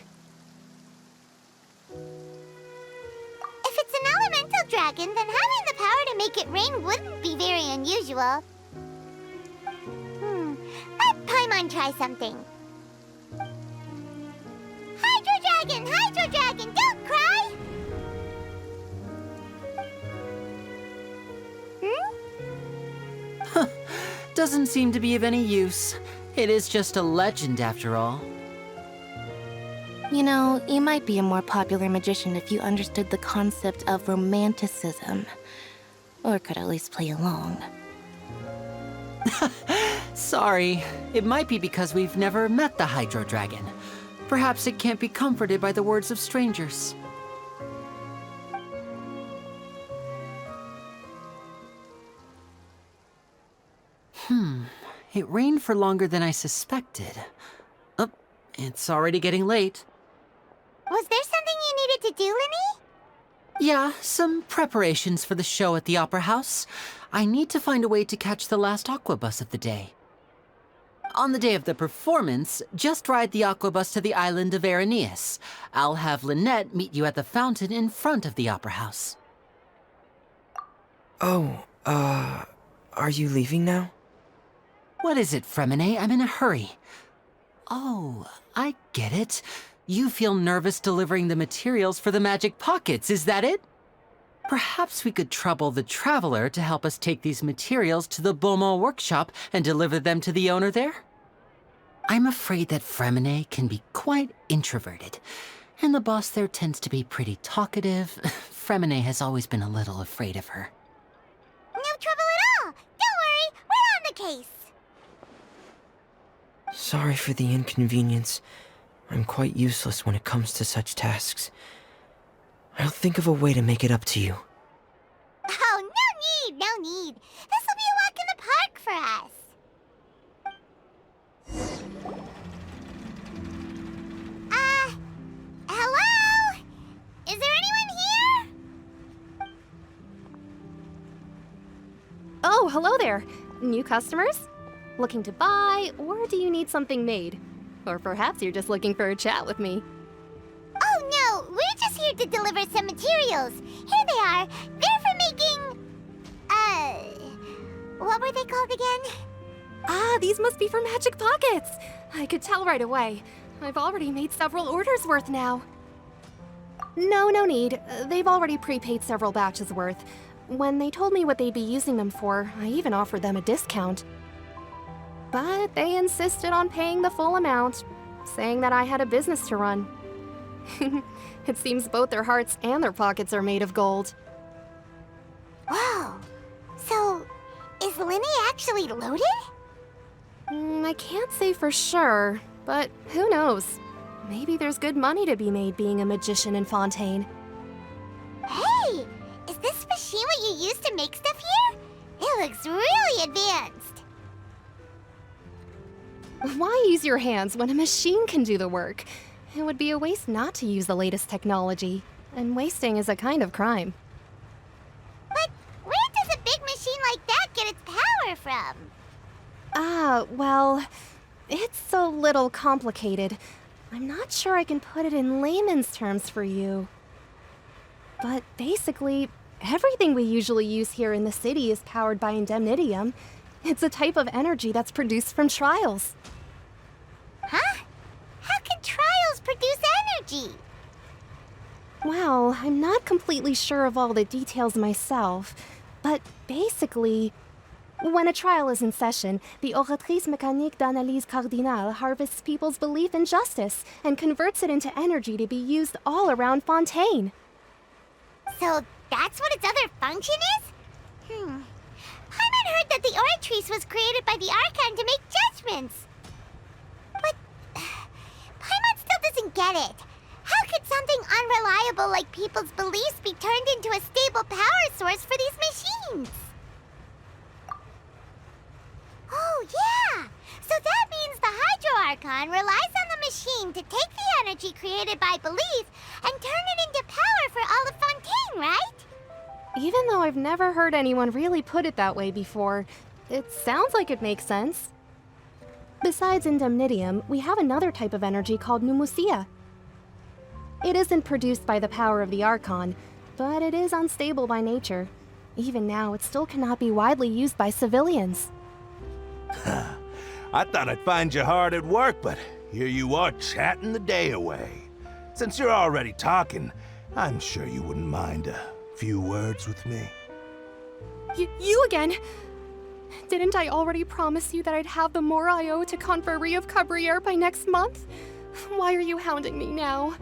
If it's an elemental dragon, then having the power to make it rain wouldn't be very unusual. Let Paimon try something. Hydro Dragon, don't cry! Doesn't seem to be of any use. It is just a legend after all. You know, you might be a more popular magician if you understood the concept of romanticism. Or could at least play along. Sorry, it might be because we've never met the Hydro Dragon. Perhaps it can't be comforted by the words of strangers. It rained for longer than I suspected. Oh, it's already getting late. Was there something you needed to do, Linny? Yeah, some preparations for the show at the Opera House. I need to find a way to catch the last aquabus of the day. On the day of the performance, just ride the aquabus to the island of Araneus. I'll have Lynette meet you at the fountain in front of the Opera House. Oh, are you leaving now? What is it, Fremine? I'm in a hurry. Oh, I get it. You feel nervous delivering the materials for the magic pockets, is that it? Perhaps we could trouble the Traveler to help us take these materials to the Beaumont workshop and deliver them to the owner there? I'm afraid that Fremine can be quite introverted, and the boss there tends to be pretty talkative. Fremine has always been a little afraid of her. No trouble at all! Don't worry, we're on the case! Sorry for the inconvenience. I'm quite useless when it comes to such tasks. I'll think of a way to make it up to you. Oh, no need! This will be a walk in the park for us! Hello? Is there anyone here? Oh, hello there. New customers? Looking to buy, or do you need something made? Or perhaps you're just looking for a chat with me. Oh no, we're just here to deliver some materials. Here they are. They're for making... what were they called again? Ah, these must be for magic pockets. I could tell right away. I've already made several orders worth now. No need. They've already prepaid several batches worth. When they told me what they'd be using them for, I even offered them a discount. But they insisted on paying the full amount, saying that I had a business to run. It seems both their hearts and their pockets are made of gold. Whoa. So, is Linny actually loaded? I can't say for sure, but who knows? Maybe there's good money to be made being a magician in Fontaine. Hey! Is this machine what you use to make stuff here? It looks really advanced. Why use your hands when a machine can do the work? It would be a waste not to use the latest technology, and wasting is a kind of crime. But where does a big machine like that get its power from? Well, it's a little complicated. I'm not sure I can put it in layman's terms for you. But basically, everything we usually use here in the city is powered by indemnitium. It's a type of energy that's produced from trials. Huh? How can trials produce energy? Well, I'm not completely sure of all the details myself, but basically, when a trial is in session, the Oratrice Mécanique d'Analyse Cardinale harvests people's belief in justice and converts it into energy to be used all around Fontaine. So that's what its other function is? Paimon heard that the Oratrice was created by the Archon to make judgments. But Paimon still doesn't get it. How could something unreliable like people's beliefs be turned into a stable power source for these machines? Oh, yeah! So that means the Hydro Archon relies on the machine to take the energy created by belief and turn it into power for all of Fontaine, right? Even though I've never heard anyone really put it that way before, it sounds like it makes sense. Besides indemnitium, we have another type of energy called pneumosia. It isn't produced by the power of the Archon, but it is unstable by nature. Even now, it still cannot be widely used by civilians. I thought I'd find you hard at work, but here you are chatting the day away. Since you're already talking, I'm sure you wouldn't mind a few words with me. You again? Didn't I already promise you that I'd have the more I owe to Confrérie of Cabriere by next month? Why are you hounding me now?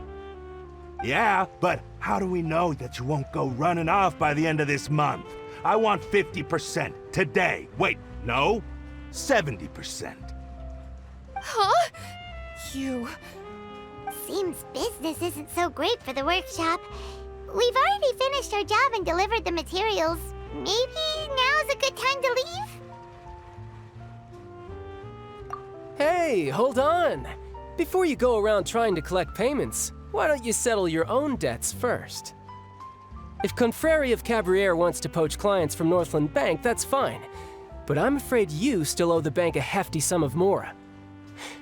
Yeah, but how do we know that you won't go running off by the end of this month? I want 50% today. Wait, no? 70%. Huh? You... Seems business isn't so great for the workshop. We've already finished our job and delivered the materials. Maybe now is a good time to leave? Hey, hold on! Before you go around trying to collect payments, why don't you settle your own debts first? If Confrérie of Cabriere wants to poach clients from Northland Bank, that's fine. But I'm afraid you still owe the bank a hefty sum of mora.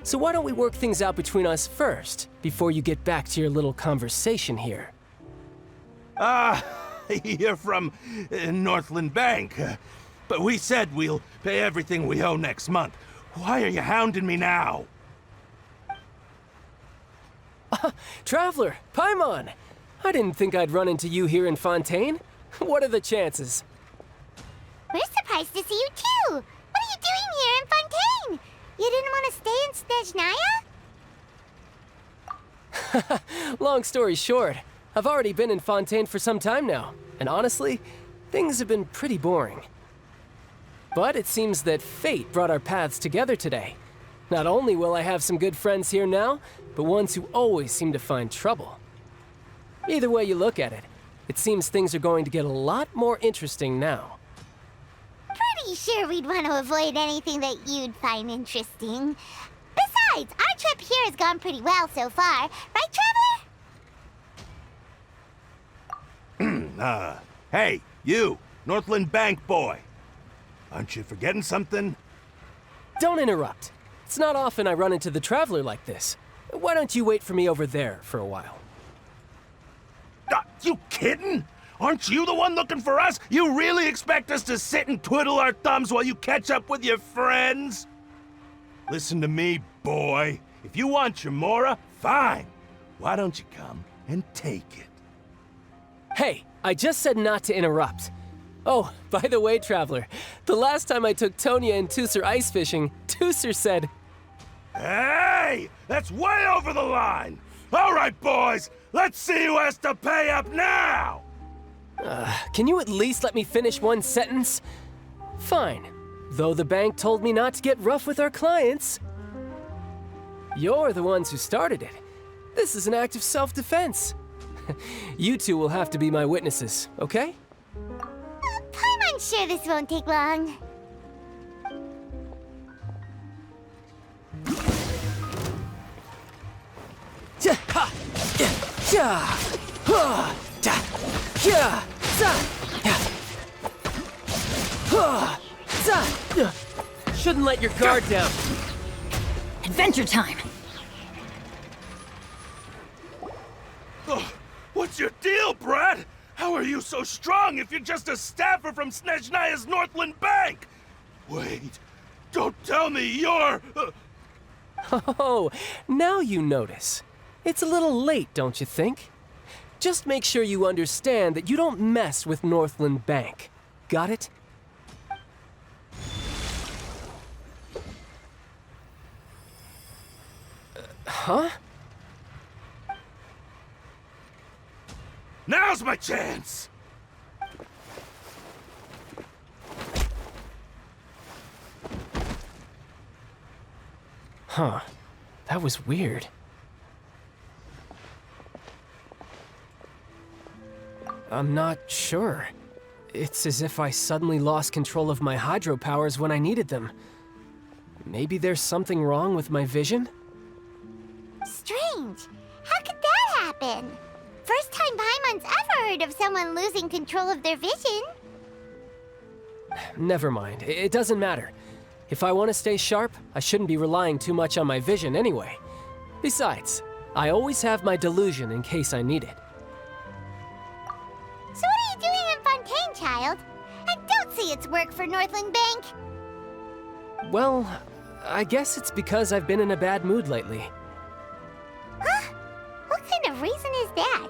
So why don't we work things out between us first, before you get back to your little conversation here? You're from Northland Bank. But we said we'll pay everything we owe next month. Why are you hounding me now? Traveler, Paimon! I didn't think I'd run into you here in Fontaine. What are the chances? We're surprised to see you too! What are you doing here in Fontaine? You didn't want to stay in Snezhnaya? Long story short, I've already been in Fontaine for some time now, and honestly, things have been pretty boring. But it seems that fate brought our paths together today. Not only will I have some good friends here now, but ones who always seem to find trouble. Either way you look at it, it seems things are going to get a lot more interesting now. Pretty sure we'd want to avoid anything that you'd find interesting. Besides, our trip here has gone pretty well so far. Right, Traveler? Hey, you, Northland Bank boy. Aren't you forgetting something? Don't interrupt. It's not often I run into the Traveler like this. Why don't you wait for me over there for a while? You kidding? Aren't you the one looking for us? You really expect us to sit and twiddle our thumbs while you catch up with your friends? Listen to me, boy. If you want your mora, fine. Why don't you come and take it? Hey, I just said not to interrupt. Oh, by the way, Traveler, the last time I took Tonya and Tusser ice fishing, Tusser said... Hey! That's way over the line! All right, boys, let's see who has to pay up now! Can you at least let me finish one sentence? Fine. Though the bank told me not to get rough with our clients. You're the ones who started it. This is an act of self-defense. You two will have to be my witnesses, okay? I'm sure this won't take long. Shouldn't let your guard down. Adventure time! What's your deal, Brad? How are you so strong if you're just a staffer from Snezhnaya's Northland Bank? Wait, don't tell me you're... Oh, now you notice. It's a little late, don't you think? Just make sure you understand that you don't mess with Northland Bank. Got it? Huh? Now's my chance! Huh. That was weird. I'm not sure. It's as if I suddenly lost control of my hydro powers when I needed them. Maybe there's something wrong with my vision? Strange. How could that happen? First time Paimon's ever heard of someone losing control of their vision. Never mind. It doesn't matter. If I want to stay sharp, I shouldn't be relying too much on my vision anyway. Besides, I always have my delusion in case I need it. So what are you doing in Fontaine, child? I don't see its work for Northland Bank. Well, I guess it's because I've been in a bad mood lately. Huh? What kind of reason is that?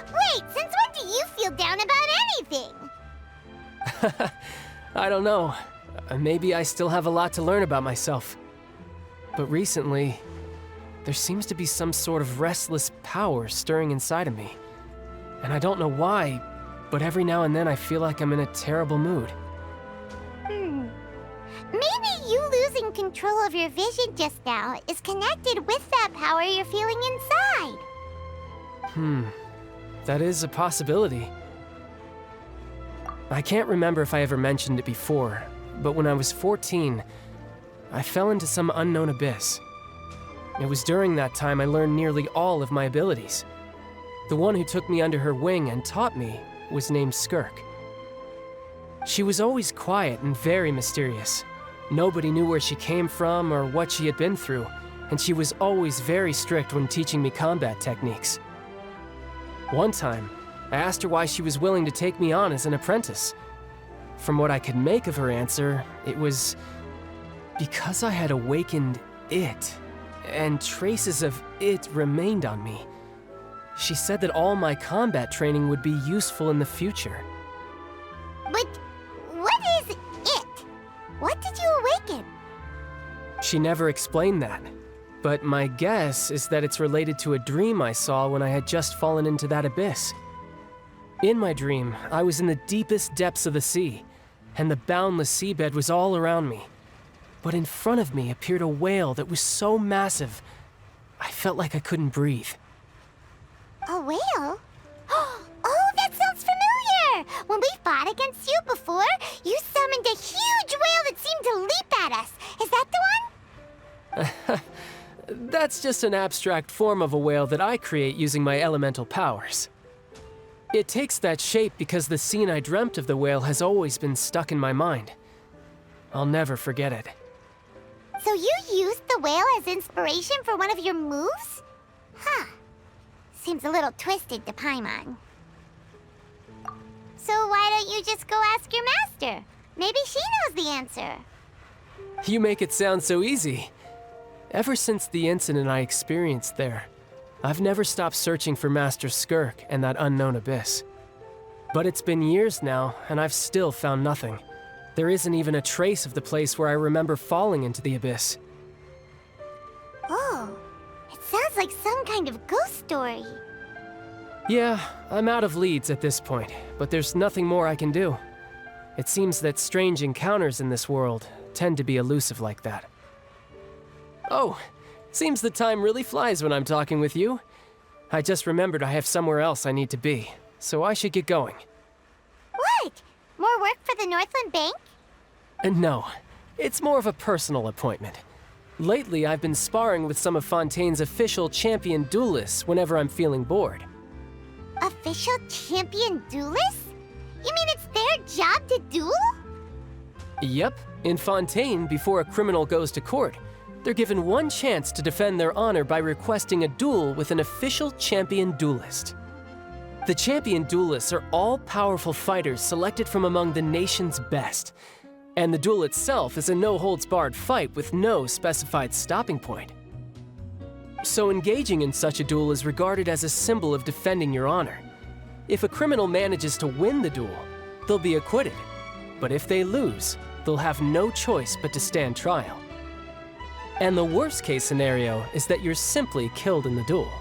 Wait, since when do you feel down about anything? I don't know. Maybe I still have a lot to learn about myself. But recently, there seems to be some sort of restless power stirring inside of me. And I don't know why, but every now and then I feel like I'm in a terrible mood. Maybe you losing control of your vision just now is connected with that power you're feeling inside. That is a possibility. I can't remember if I ever mentioned it before, but when I was 14, I fell into some unknown abyss. It was during that time I learned nearly all of my abilities. The one who took me under her wing and taught me was named Skirk. She was always quiet and very mysterious. Nobody knew where she came from or what she had been through, and she was always very strict when teaching me combat techniques. One time, I asked her why she was willing to take me on as an apprentice. From what I could make of her answer, it was because I had awakened it, and traces of it remained on me. She said that all my combat training would be useful in the future. But what is it? What did you awaken? She never explained that, but my guess is that it's related to a dream I saw when I had just fallen into that abyss. In my dream, I was in the deepest depths of the sea, and the boundless seabed was all around me. But in front of me appeared a whale that was so massive, I felt like I couldn't breathe. A whale? Oh, that sounds familiar! When we fought against you before, you summoned a huge whale that seemed to leap at us. Is that the one? That's just an abstract form of a whale that I create using my elemental powers. It takes that shape because the scene I dreamt of the whale has always been stuck in my mind. I'll never forget it. So you used the whale as inspiration for one of your moves? Huh. Seems a little twisted to Paimon. So why don't you just go ask your master? Maybe she knows the answer. You make it sound so easy. Ever since the incident I experienced there, I've never stopped searching for Master Skirk and that unknown abyss. But it's been years now, and I've still found nothing. There isn't even a trace of the place where I remember falling into the abyss. Oh, it sounds like some kind of ghost story. Yeah, I'm out of leads at this point, but there's nothing more I can do. It seems that strange encounters in this world tend to be elusive like that. Oh, seems the time really flies when I'm talking with you. I just remembered I have somewhere else I need to be, so I should get going. What? More work for the Northland Bank? No, it's more of a personal appointment. Lately, I've been sparring with some of Fontaine's official champion duelists whenever I'm feeling bored. Official champion duelists? You mean it's their job to duel? Yep, in Fontaine, before a criminal goes to court, they're given one chance to defend their honor by requesting a duel with an official champion duelist. The champion duelists are all-powerful fighters selected from among the nation's best, and the duel itself is a no-holds-barred fight with no specified stopping point. So engaging in such a duel is regarded as a symbol of defending your honor. If a criminal manages to win the duel, they'll be acquitted. But if they lose, they'll have no choice but to stand trial. And the worst-case scenario is that you're simply killed in the duel.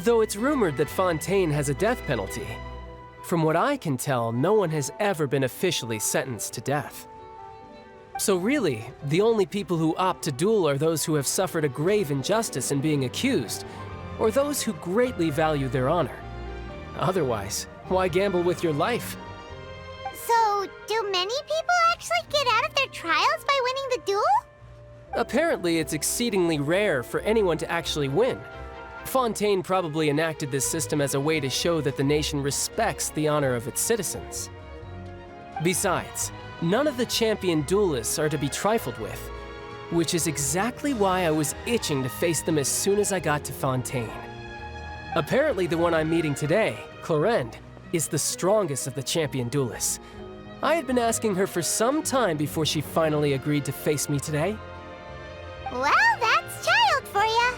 Though it's rumored that Fontaine has a death penalty, from what I can tell, no one has ever been officially sentenced to death. So really, the only people who opt to duel are those who have suffered a grave injustice in being accused, or those who greatly value their honor. Otherwise, why gamble with your life? So, do many people actually get out of their trials by winning the duel? Apparently, it's exceedingly rare for anyone to actually win. Fontaine probably enacted this system as a way to show that the nation respects the honor of its citizens. Besides, none of the champion duelists are to be trifled with, which is exactly why I was itching to face them as soon as I got to Fontaine. Apparently, the one I'm meeting today, Clorinde, is the strongest of the champion duelists. I had been asking her for some time before she finally agreed to face me today. Well, that's child for ya.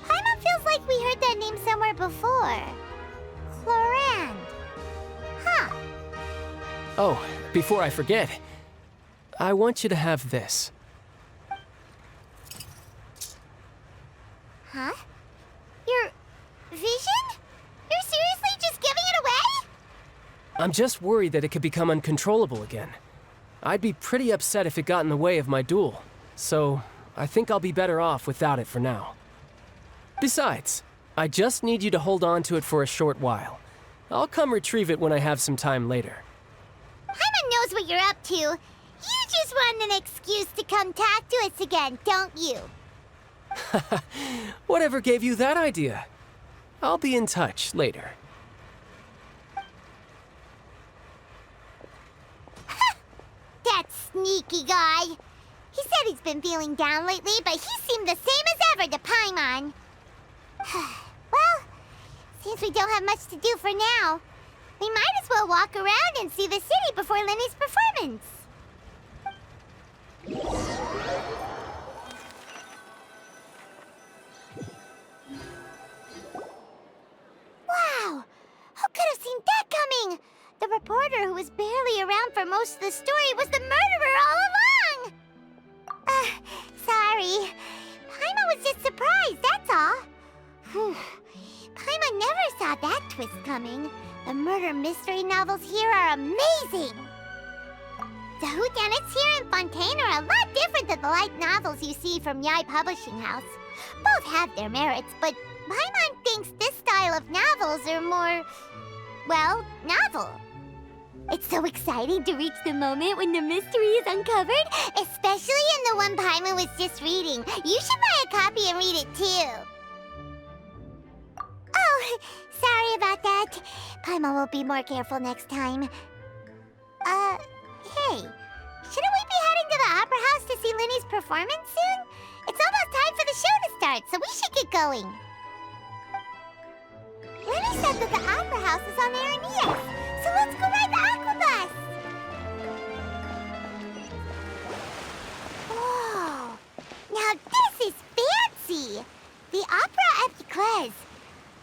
Paimon feels like we heard that name somewhere before. Clorinde. Huh. Oh, before I forget, I want you to have this. Huh? Your vision? You're seriously just giving it away? I'm just worried that it could become uncontrollable again. I'd be pretty upset if it got in the way of my duel, so I think I'll be better off without it for now. Besides, I just need you to hold on to it for a short while. I'll come retrieve it when I have some time later. Paimon knows what you're up to. You just want an excuse to come talk to us again, don't you? Whatever gave you that idea? I'll be in touch later. That sneaky guy. He said he's been feeling down lately, but he seemed the same as ever to Paimon. Well, since we don't have much to do for now, we might as well walk around and see the city before Lenny's performance. Wow! Who could have seen that coming? The reporter who was barely around for most of the story was the murderer all along! Sorry. Paimon was just surprised, that's all. Whew. Paimon never saw that twist coming. The murder mystery novels here are amazing! The whodunits here in Fontaine are a lot different than the light novels you see from Yai Publishing House. Both have their merits, but Paimon thinks this style of novels are more, well, novel. It's so exciting to reach the moment when the mystery is uncovered, especially in the one Paimon was just reading. You should buy a copy and read it too. Oh, sorry about that. Paimon will be more careful next time. Hey, shouldn't we be heading to the Opera House to see Linny's performance soon? It's almost time for the show to start, so we should get going. Lenny said that the Opera House is on Araneas, so let's go ride the Aquabus! Whoa! Now this is fancy! The Opera Epiclese.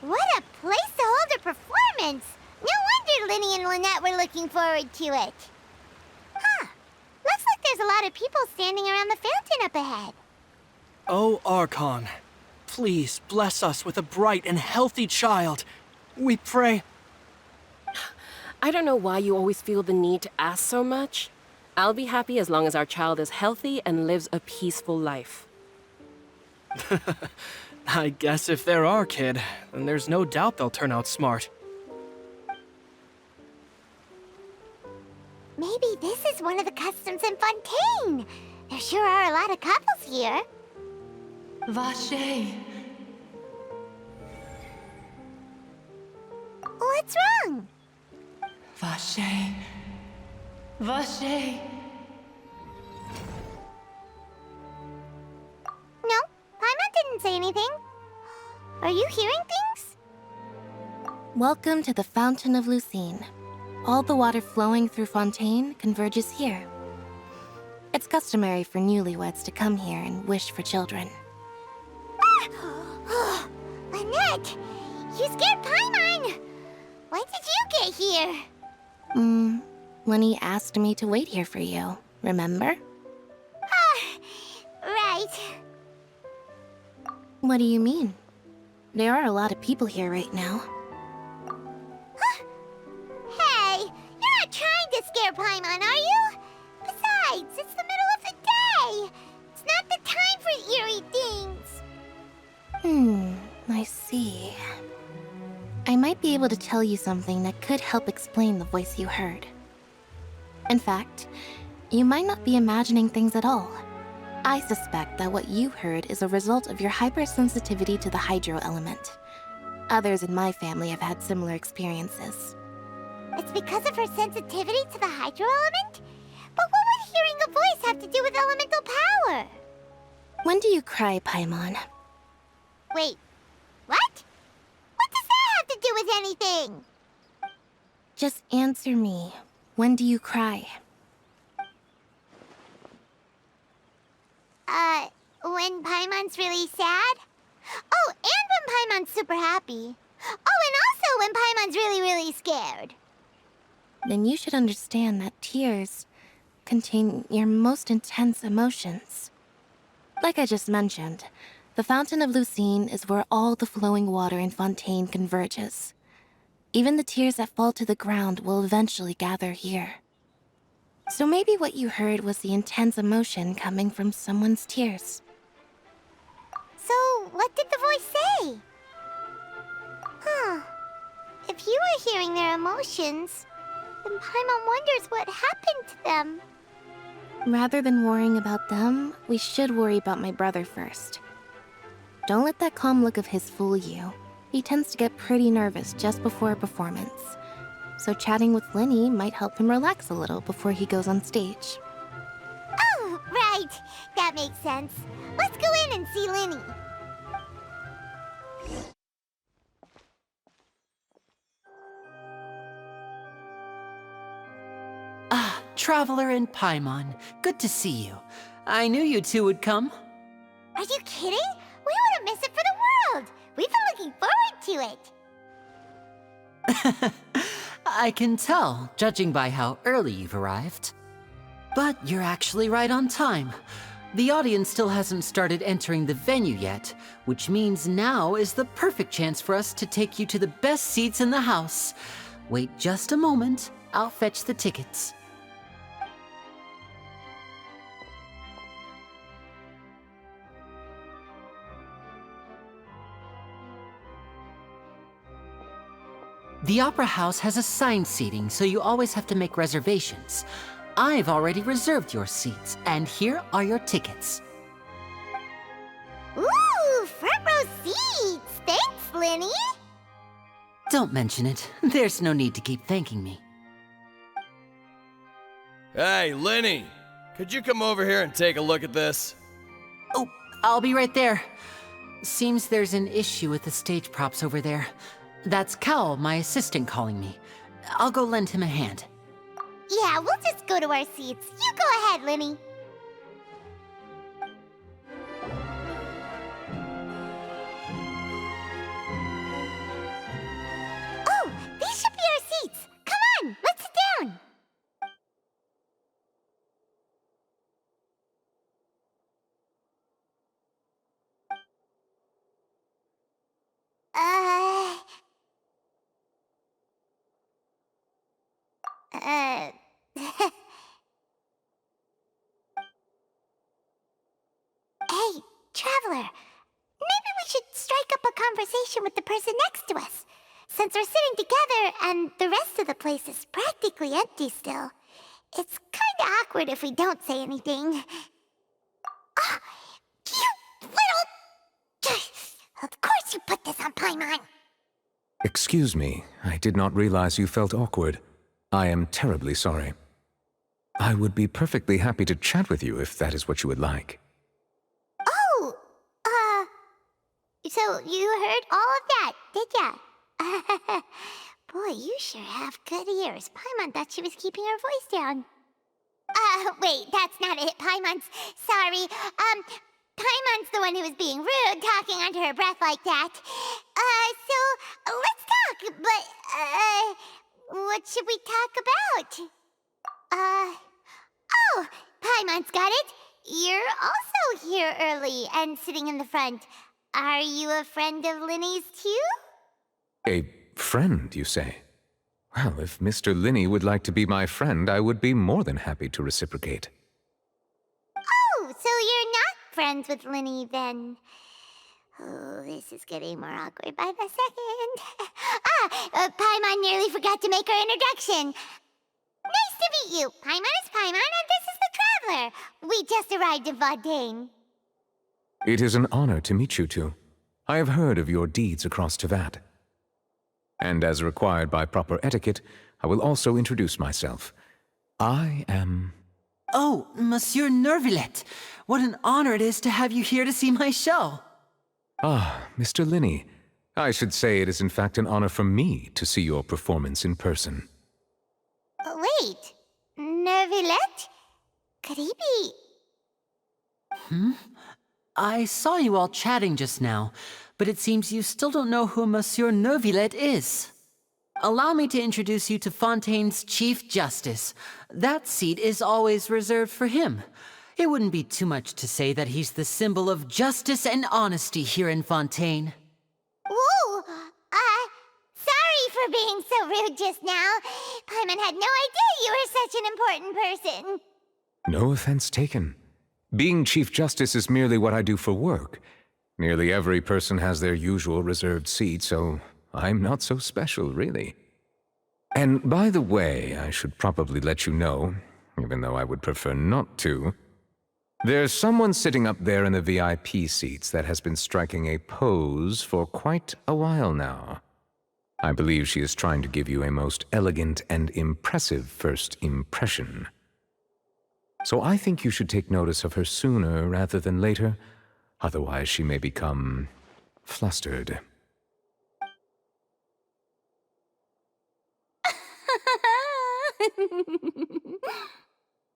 What a place to hold a performance! No wonder Lenny and Lynette were looking forward to it. Huh. Looks like there's a lot of people standing around the fountain up ahead. Oh, Archon, please bless us with a bright and healthy child. We pray. I don't know why you always feel the need to ask so much. I'll be happy as long as our child is healthy and lives a peaceful life. I guess if they're our kid, then there's no doubt they'll turn out smart. Maybe this is one of the customs in Fontaine. There sure are a lot of couples here. Vache. What's wrong? Vache. Vache. No, Paimon didn't say anything. Are you hearing things? Welcome to the Fountain of Lucine. All the water flowing through Fontaine converges here. It's customary for newlyweds to come here and wish for children. Ah! Lynette! You scared Paimon! When did you get here? Lenny asked me to wait here for you, remember? Right. What do you mean? There are a lot of people here right now. Hey, you're not trying to scare Paimon, are you? Besides, it's the middle of the day. It's not the time for eerie things. I see. I might be able to tell you something that could help explain the voice you heard. In fact, you might not be imagining things at all. I suspect that what you heard is a result of your hypersensitivity to the hydro element. Others in my family have had similar experiences. It's because of her sensitivity to the hydro element? But what would hearing a voice have to do with elemental power? When do you cry, Paimon? Wait, what? What does that have to do with anything? Just answer me. When do you cry? When Paimon's really sad? Oh, and when Paimon's super happy. Oh, and also when Paimon's really, really scared. Then you should understand that tears contain your most intense emotions. Like I just mentioned, the Fountain of Lucine is where all the flowing water in Fontaine converges. Even the tears that fall to the ground will eventually gather here. So maybe what you heard was the intense emotion coming from someone's tears. So, what did the voice say? If you were hearing their emotions, then Paimon wonders what happened to them. Rather than worrying about them, we should worry about my brother first. Don't let that calm look of his fool you. He tends to get pretty nervous just before a performance. So chatting with Lenny might help him relax a little before he goes on stage. Oh, right. That makes sense. Let's go in and see Lenny. Traveler and Paimon, good to see you. I knew you two would come. Are you kidding? We wouldn't miss it for the world. We've been looking forward to it. I can tell, judging by how early you've arrived. But you're actually right on time. The audience still hasn't started entering the venue yet, which means now is the perfect chance for us to take you to the best seats in the house. Wait just a moment, I'll fetch the tickets. The Opera House has assigned seating, so you always have to make reservations. I've already reserved your seats, and here are your tickets. Ooh, front row seats! Thanks, Lenny! Don't mention it. There's no need to keep thanking me. Hey, Lenny! Could you come over here and take a look at this? Oh, I'll be right there. Seems there's an issue with the stage props over there. That's Cal, my assistant, calling me. I'll go lend him a hand. Yeah, we'll just go to our seats. You go ahead, Lenny. Oh, these should be our seats. Come on, let's sit down. Hey, Traveler. Maybe we should strike up a conversation with the person next to us. Since we're sitting together and the rest of the place is practically empty still, it's kinda awkward if we don't say anything. Of course you put this on Paimon! Excuse me, I did not realize you felt awkward. I am terribly sorry. I would be perfectly happy to chat with you if that is what you would like. Oh! So you heard all of that, did ya? Boy, you sure have good ears. Paimon thought she was keeping her voice down. Wait, that's not it. Paimon's... Sorry. Paimon's the one who was being rude, talking under her breath like that. So, let's talk, but, what should we talk about? Oh, Paimon's got it. You're also here early and sitting in the front. Are you a friend of Linny's, too? A friend, you say? Well, if Mr. Linney would like to be my friend, I would be more than happy to reciprocate. Oh, so you're not friends with Linny, then. Oh, this is getting more awkward by the second. Paimon nearly forgot to make her introduction. Nice to meet you. Paimon is Paimon, and this is the Traveler. We just arrived in Fontaine. It is an honor to meet you two. I have heard of your deeds across Tevat. And as required by proper etiquette, I will also introduce myself. I am... Oh, Monsieur Nervillet. What an honor it is to have you here to see my show. Ah, Mr. Linney. I should say it is in fact an honor for me to see your performance in person. Wait, Nervillet? Could he be... I saw you all chatting just now, but it seems you still don't know who Monsieur Nervillet is. Allow me to introduce you to Fontaine's Chief Justice. That seat is always reserved for him. It wouldn't be too much to say that he's the symbol of justice and honesty here in Fontaine. Whoa! Sorry for being so rude just now. Paimon had no idea you were such an important person. No offense taken. Being Chief Justice is merely what I do for work. Nearly every person has their usual reserved seat, so I'm not so special, really. And by the way, I should probably let you know, even though I would prefer not to, there's someone sitting up there in the VIP seats that has been striking a pose for quite a while now. I believe she is trying to give you a most elegant and impressive first impression. So I think you should take notice of her sooner rather than later. Otherwise, she may become flustered.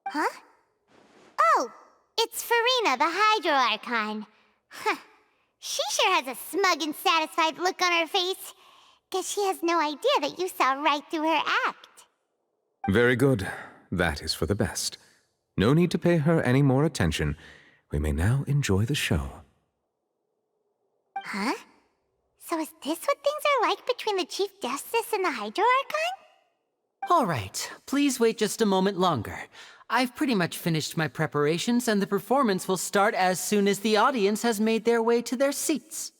Huh? Oh, it's Farina, the Hydro Archon. Huh. She sure has a smug and satisfied look on her face. Guess she has no idea that you saw right through her act. Very good. That is for the best. No need to pay her any more attention. We may now enjoy the show. Huh? So is this what things are like between the Chief Justice and the Hydro Archon? All right, please wait just a moment longer. I've pretty much finished my preparations, and the performance will start as soon as the audience has made their way to their seats.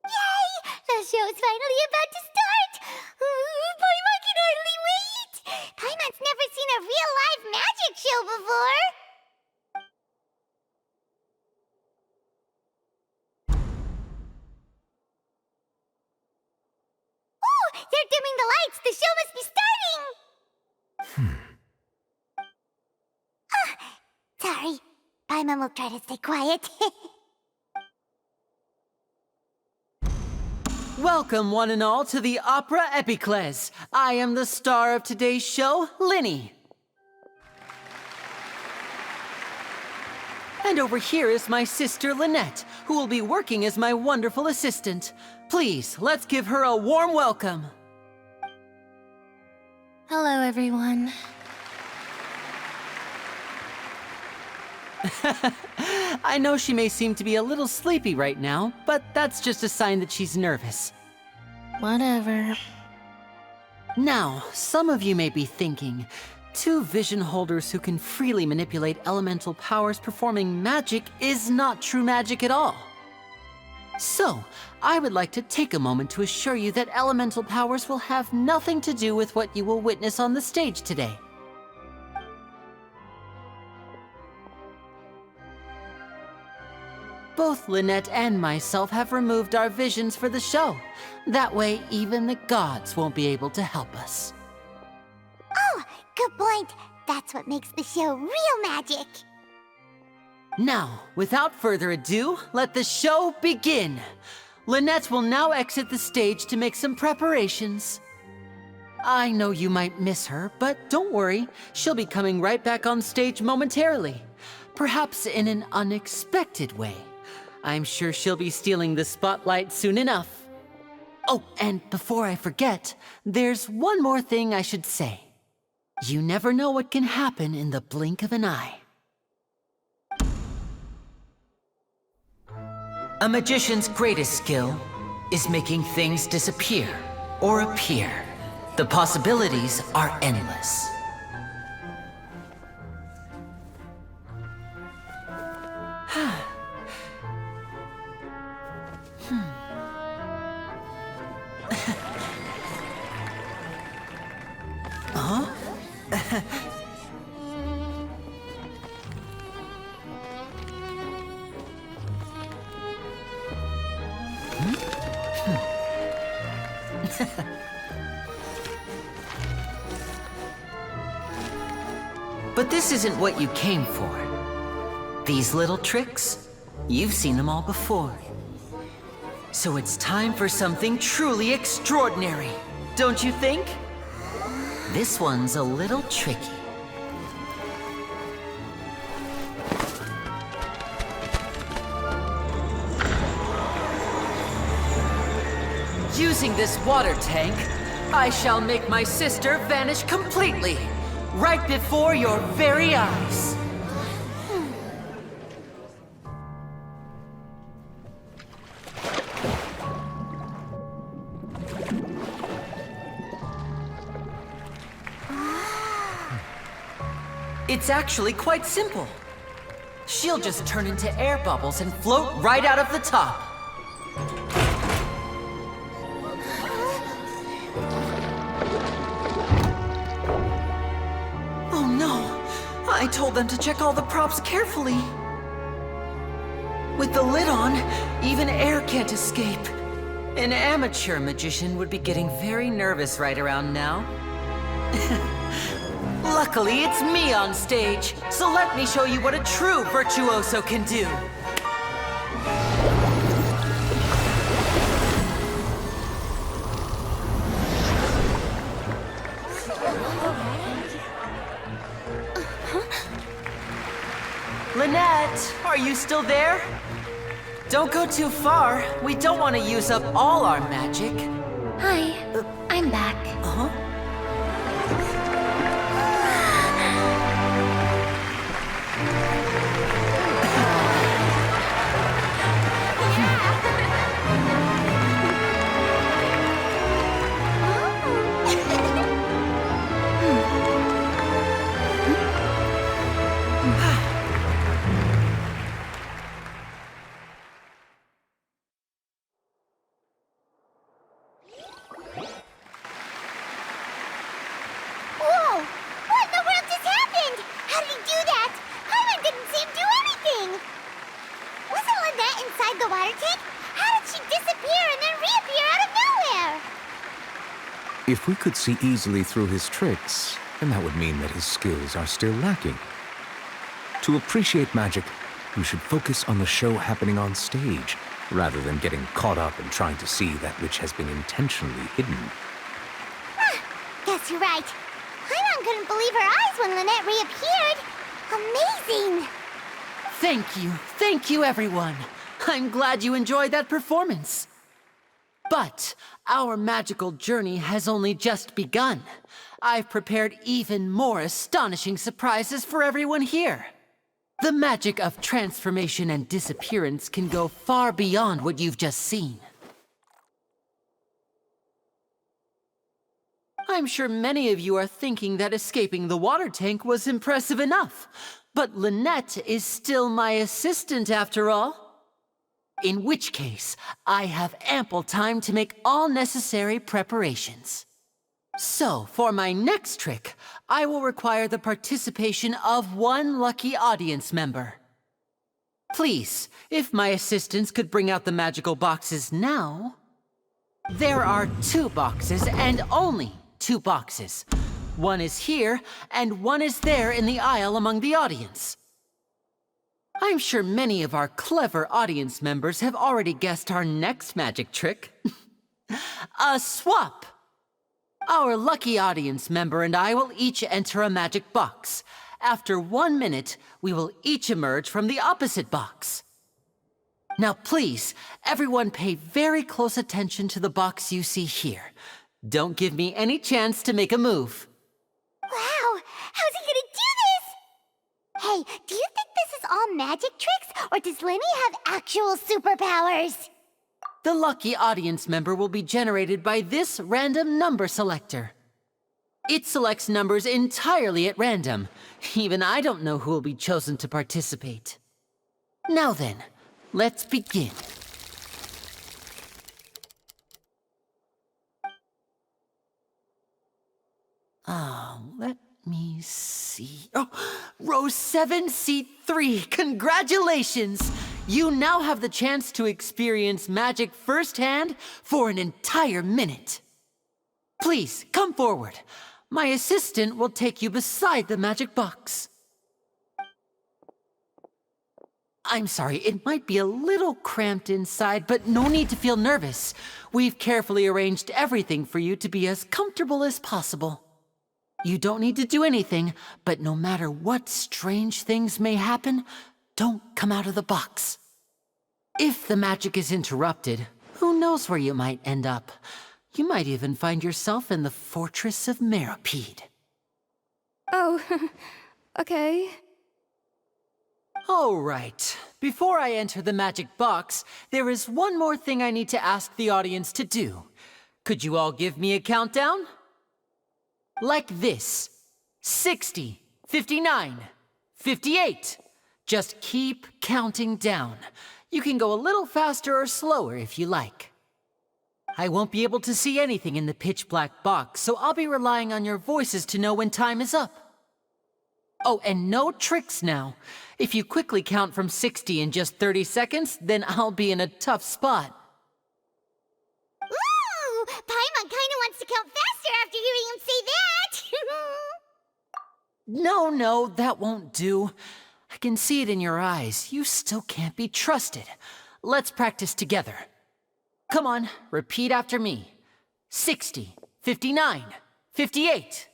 Yay! The show's finally about to start! Paimon can hardly wait! Paimon's never seen a real live magic show before! Oh! They're dimming the lights! The show must be starting! Sorry. Paimon will try to stay quiet. Welcome, one and all, to the Opera Epiclese. I am the star of today's show, Linny. And over here is my sister, Lynette, who will be working as my wonderful assistant. Please, let's give her a warm welcome. Hello, everyone. I know she may seem to be a little sleepy right now, but that's just a sign that she's nervous. Whatever. Now, some of you may be thinking, two vision holders who can freely manipulate elemental powers performing magic is not true magic at all. So, I would like to take a moment to assure you that elemental powers will have nothing to do with what you will witness on the stage today. Both Lynette and myself have removed our visions for the show. That way, even the gods won't be able to help us. Oh, good point. That's what makes the show real magic. Now, without further ado, let the show begin. Lynette will now exit the stage to make some preparations. I know you might miss her, but don't worry. She'll be coming right back on stage momentarily. Perhaps in an unexpected way. I'm sure she'll be stealing the spotlight soon enough. Oh, and before I forget, there's one more thing I should say. You never know what can happen in the blink of an eye. A magician's greatest skill is making things disappear or appear. The possibilities are endless. Huh? But this isn't what you came for. These little tricks, you've seen them all before. So it's time for something truly extraordinary, don't you think? This one's a little tricky. Using this water tank, I shall make my sister vanish completely, right before your very eyes. It's actually quite simple. She'll just turn into air bubbles and float right out of the top. Oh no! I told them to check all the props carefully. With the lid on, even air can't escape. An amateur magician would be getting very nervous right around now. Luckily, it's me on stage, so let me show you what a true virtuoso can do. Lynette, are you still there? Don't go too far. We don't want to use up all our magic. Hi, I'm back. Uh-huh. If we could see easily through his tricks, then that would mean that his skills are still lacking. To appreciate magic, you should focus on the show happening on stage, rather than getting caught up in trying to see that which has been intentionally hidden. Guess you're right. Paimon couldn't believe her eyes when Lynette reappeared. Amazing! Thank you everyone. I'm glad you enjoyed that performance. But our magical journey has only just begun. I've prepared even more astonishing surprises for everyone here. The magic of transformation and disappearance can go far beyond what you've just seen. I'm sure many of you are thinking that escaping the water tank was impressive enough, but Lynette is still my assistant after all. In which case, I have ample time to make all necessary preparations. So, for my next trick, I will require the participation of one lucky audience member. Please, if my assistants could bring out the magical boxes now. There are 2 boxes, and only 2 boxes. One is here, and one is there in the aisle among the audience. I'm sure many of our clever audience members have already guessed our next magic trick. A swap! Our lucky audience member and I will each enter a magic box. After 1 minute, we will each emerge from the opposite box. Now please, everyone pay very close attention to the box you see here. Don't give me any chance to make a move. Wow! How's he gonna do this? Hey, do you think this is all magic tricks, or does Lenny have actual superpowers? The lucky audience member will be generated by this random number selector. It selects numbers entirely at random. Even I don't know who will be chosen to participate. Now then, let's begin. Let me see. Oh, row 7, seat 3. Congratulations! You now have the chance to experience magic firsthand for an entire minute. Please, come forward. My assistant will take you beside the magic box. I'm sorry, it might be a little cramped inside, but no need to feel nervous. We've carefully arranged everything for you to be as comfortable as possible. You don't need to do anything, but no matter what strange things may happen, don't come out of the box. If the magic is interrupted, who knows where you might end up? You might even find yourself in the Fortress of Meropide. Oh, okay. All right. Before I enter the magic box, there is one more thing I need to ask the audience to do. Could you all give me a countdown? Like this. 60, 59, 58. Just keep counting down. You can go a little faster or slower if you like. I won't be able to see anything in the pitch black box, so I'll be relying on your voices to know when time is up. Oh, and no tricks now. If you quickly count from 60 in just 30 seconds, then I'll be in a tough spot. Ooh! Paimon kinda wants to count faster after hearing him say that! No, that won't do. I can see it in your eyes. You still can't be trusted. Let's practice together. Come on, repeat after me. 60, 59, 58.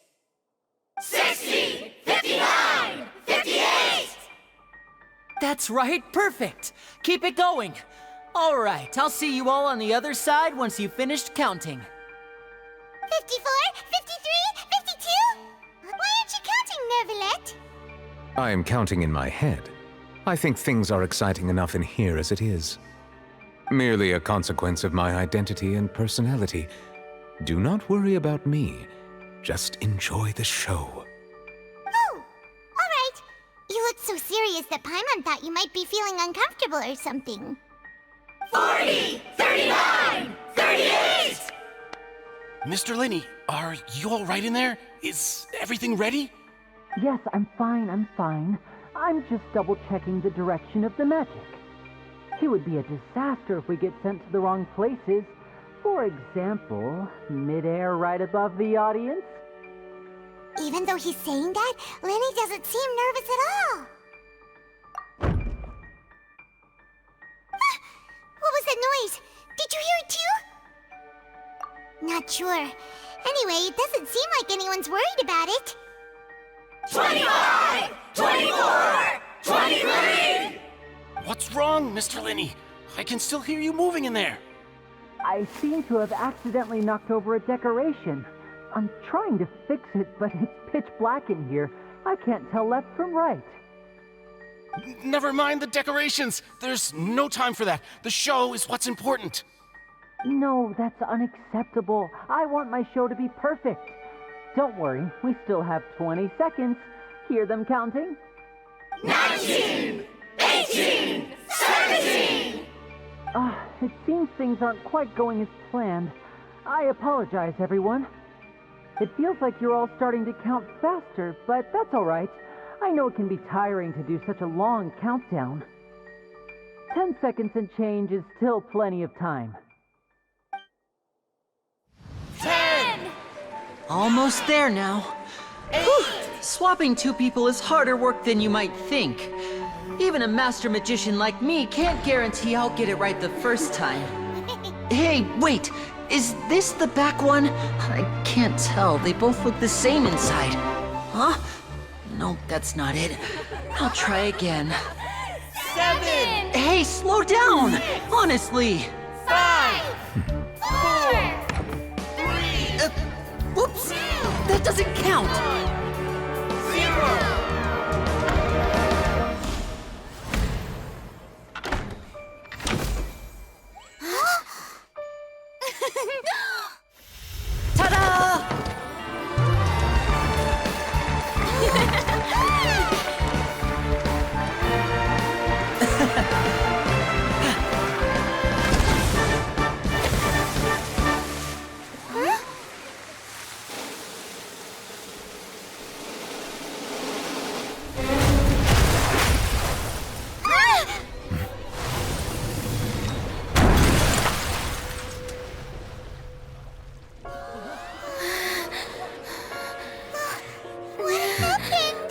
60, 59, 58! That's right, perfect. Keep it going. All right, I'll see you all on the other side once you've finished counting. 54, 53, 52? Why aren't you counting, Nervalet? I am counting in my head. I think things are exciting enough in here as it is. Merely a consequence of my identity and personality. Do not worry about me. Just enjoy the show. Oh, all right. You look so serious that Paimon thought you might be feeling uncomfortable or something. 40, 39, 38! Mr. Linney, are you all right in there? Is everything ready? Yes, I'm fine. I'm just double-checking the direction of the magic. It would be a disaster if we get sent to the wrong places. For example, mid-air right above the audience. Even though he's saying that, Lenny doesn't seem nervous at all. What was that noise? Did you hear it too? Not sure. Anyway, it doesn't seem like anyone's worried about it. 25, 24, 23! What's wrong, Mr. Linney? I can still hear you moving in there. I seem to have accidentally knocked over a decoration. I'm trying to fix it, but it's pitch black in here. I can't tell left from right. Never mind the decorations. There's no time for that. The show is what's important. No, that's unacceptable. I want my show to be perfect. Don't worry, we still have 20 seconds. Hear them counting? 19, 18, 17! It seems things aren't quite going as planned. I apologize, everyone. It feels like you're all starting to count faster, but that's all right. I know it can be tiring to do such a long countdown. 10 seconds and change is still plenty of time. 10! Almost there now. 8! Whew. Swapping two people is harder work than you might think. Even a master magician like me can't guarantee I'll get it right the first time. Hey, wait! Is this the back one? I can't tell. They both look the same inside. Huh? Nope, that's not it. I'll try again. 7! Hey, slow down! Honestly! 5! 4! 3! Whoops! That doesn't count! 0! Ta-da! What happened?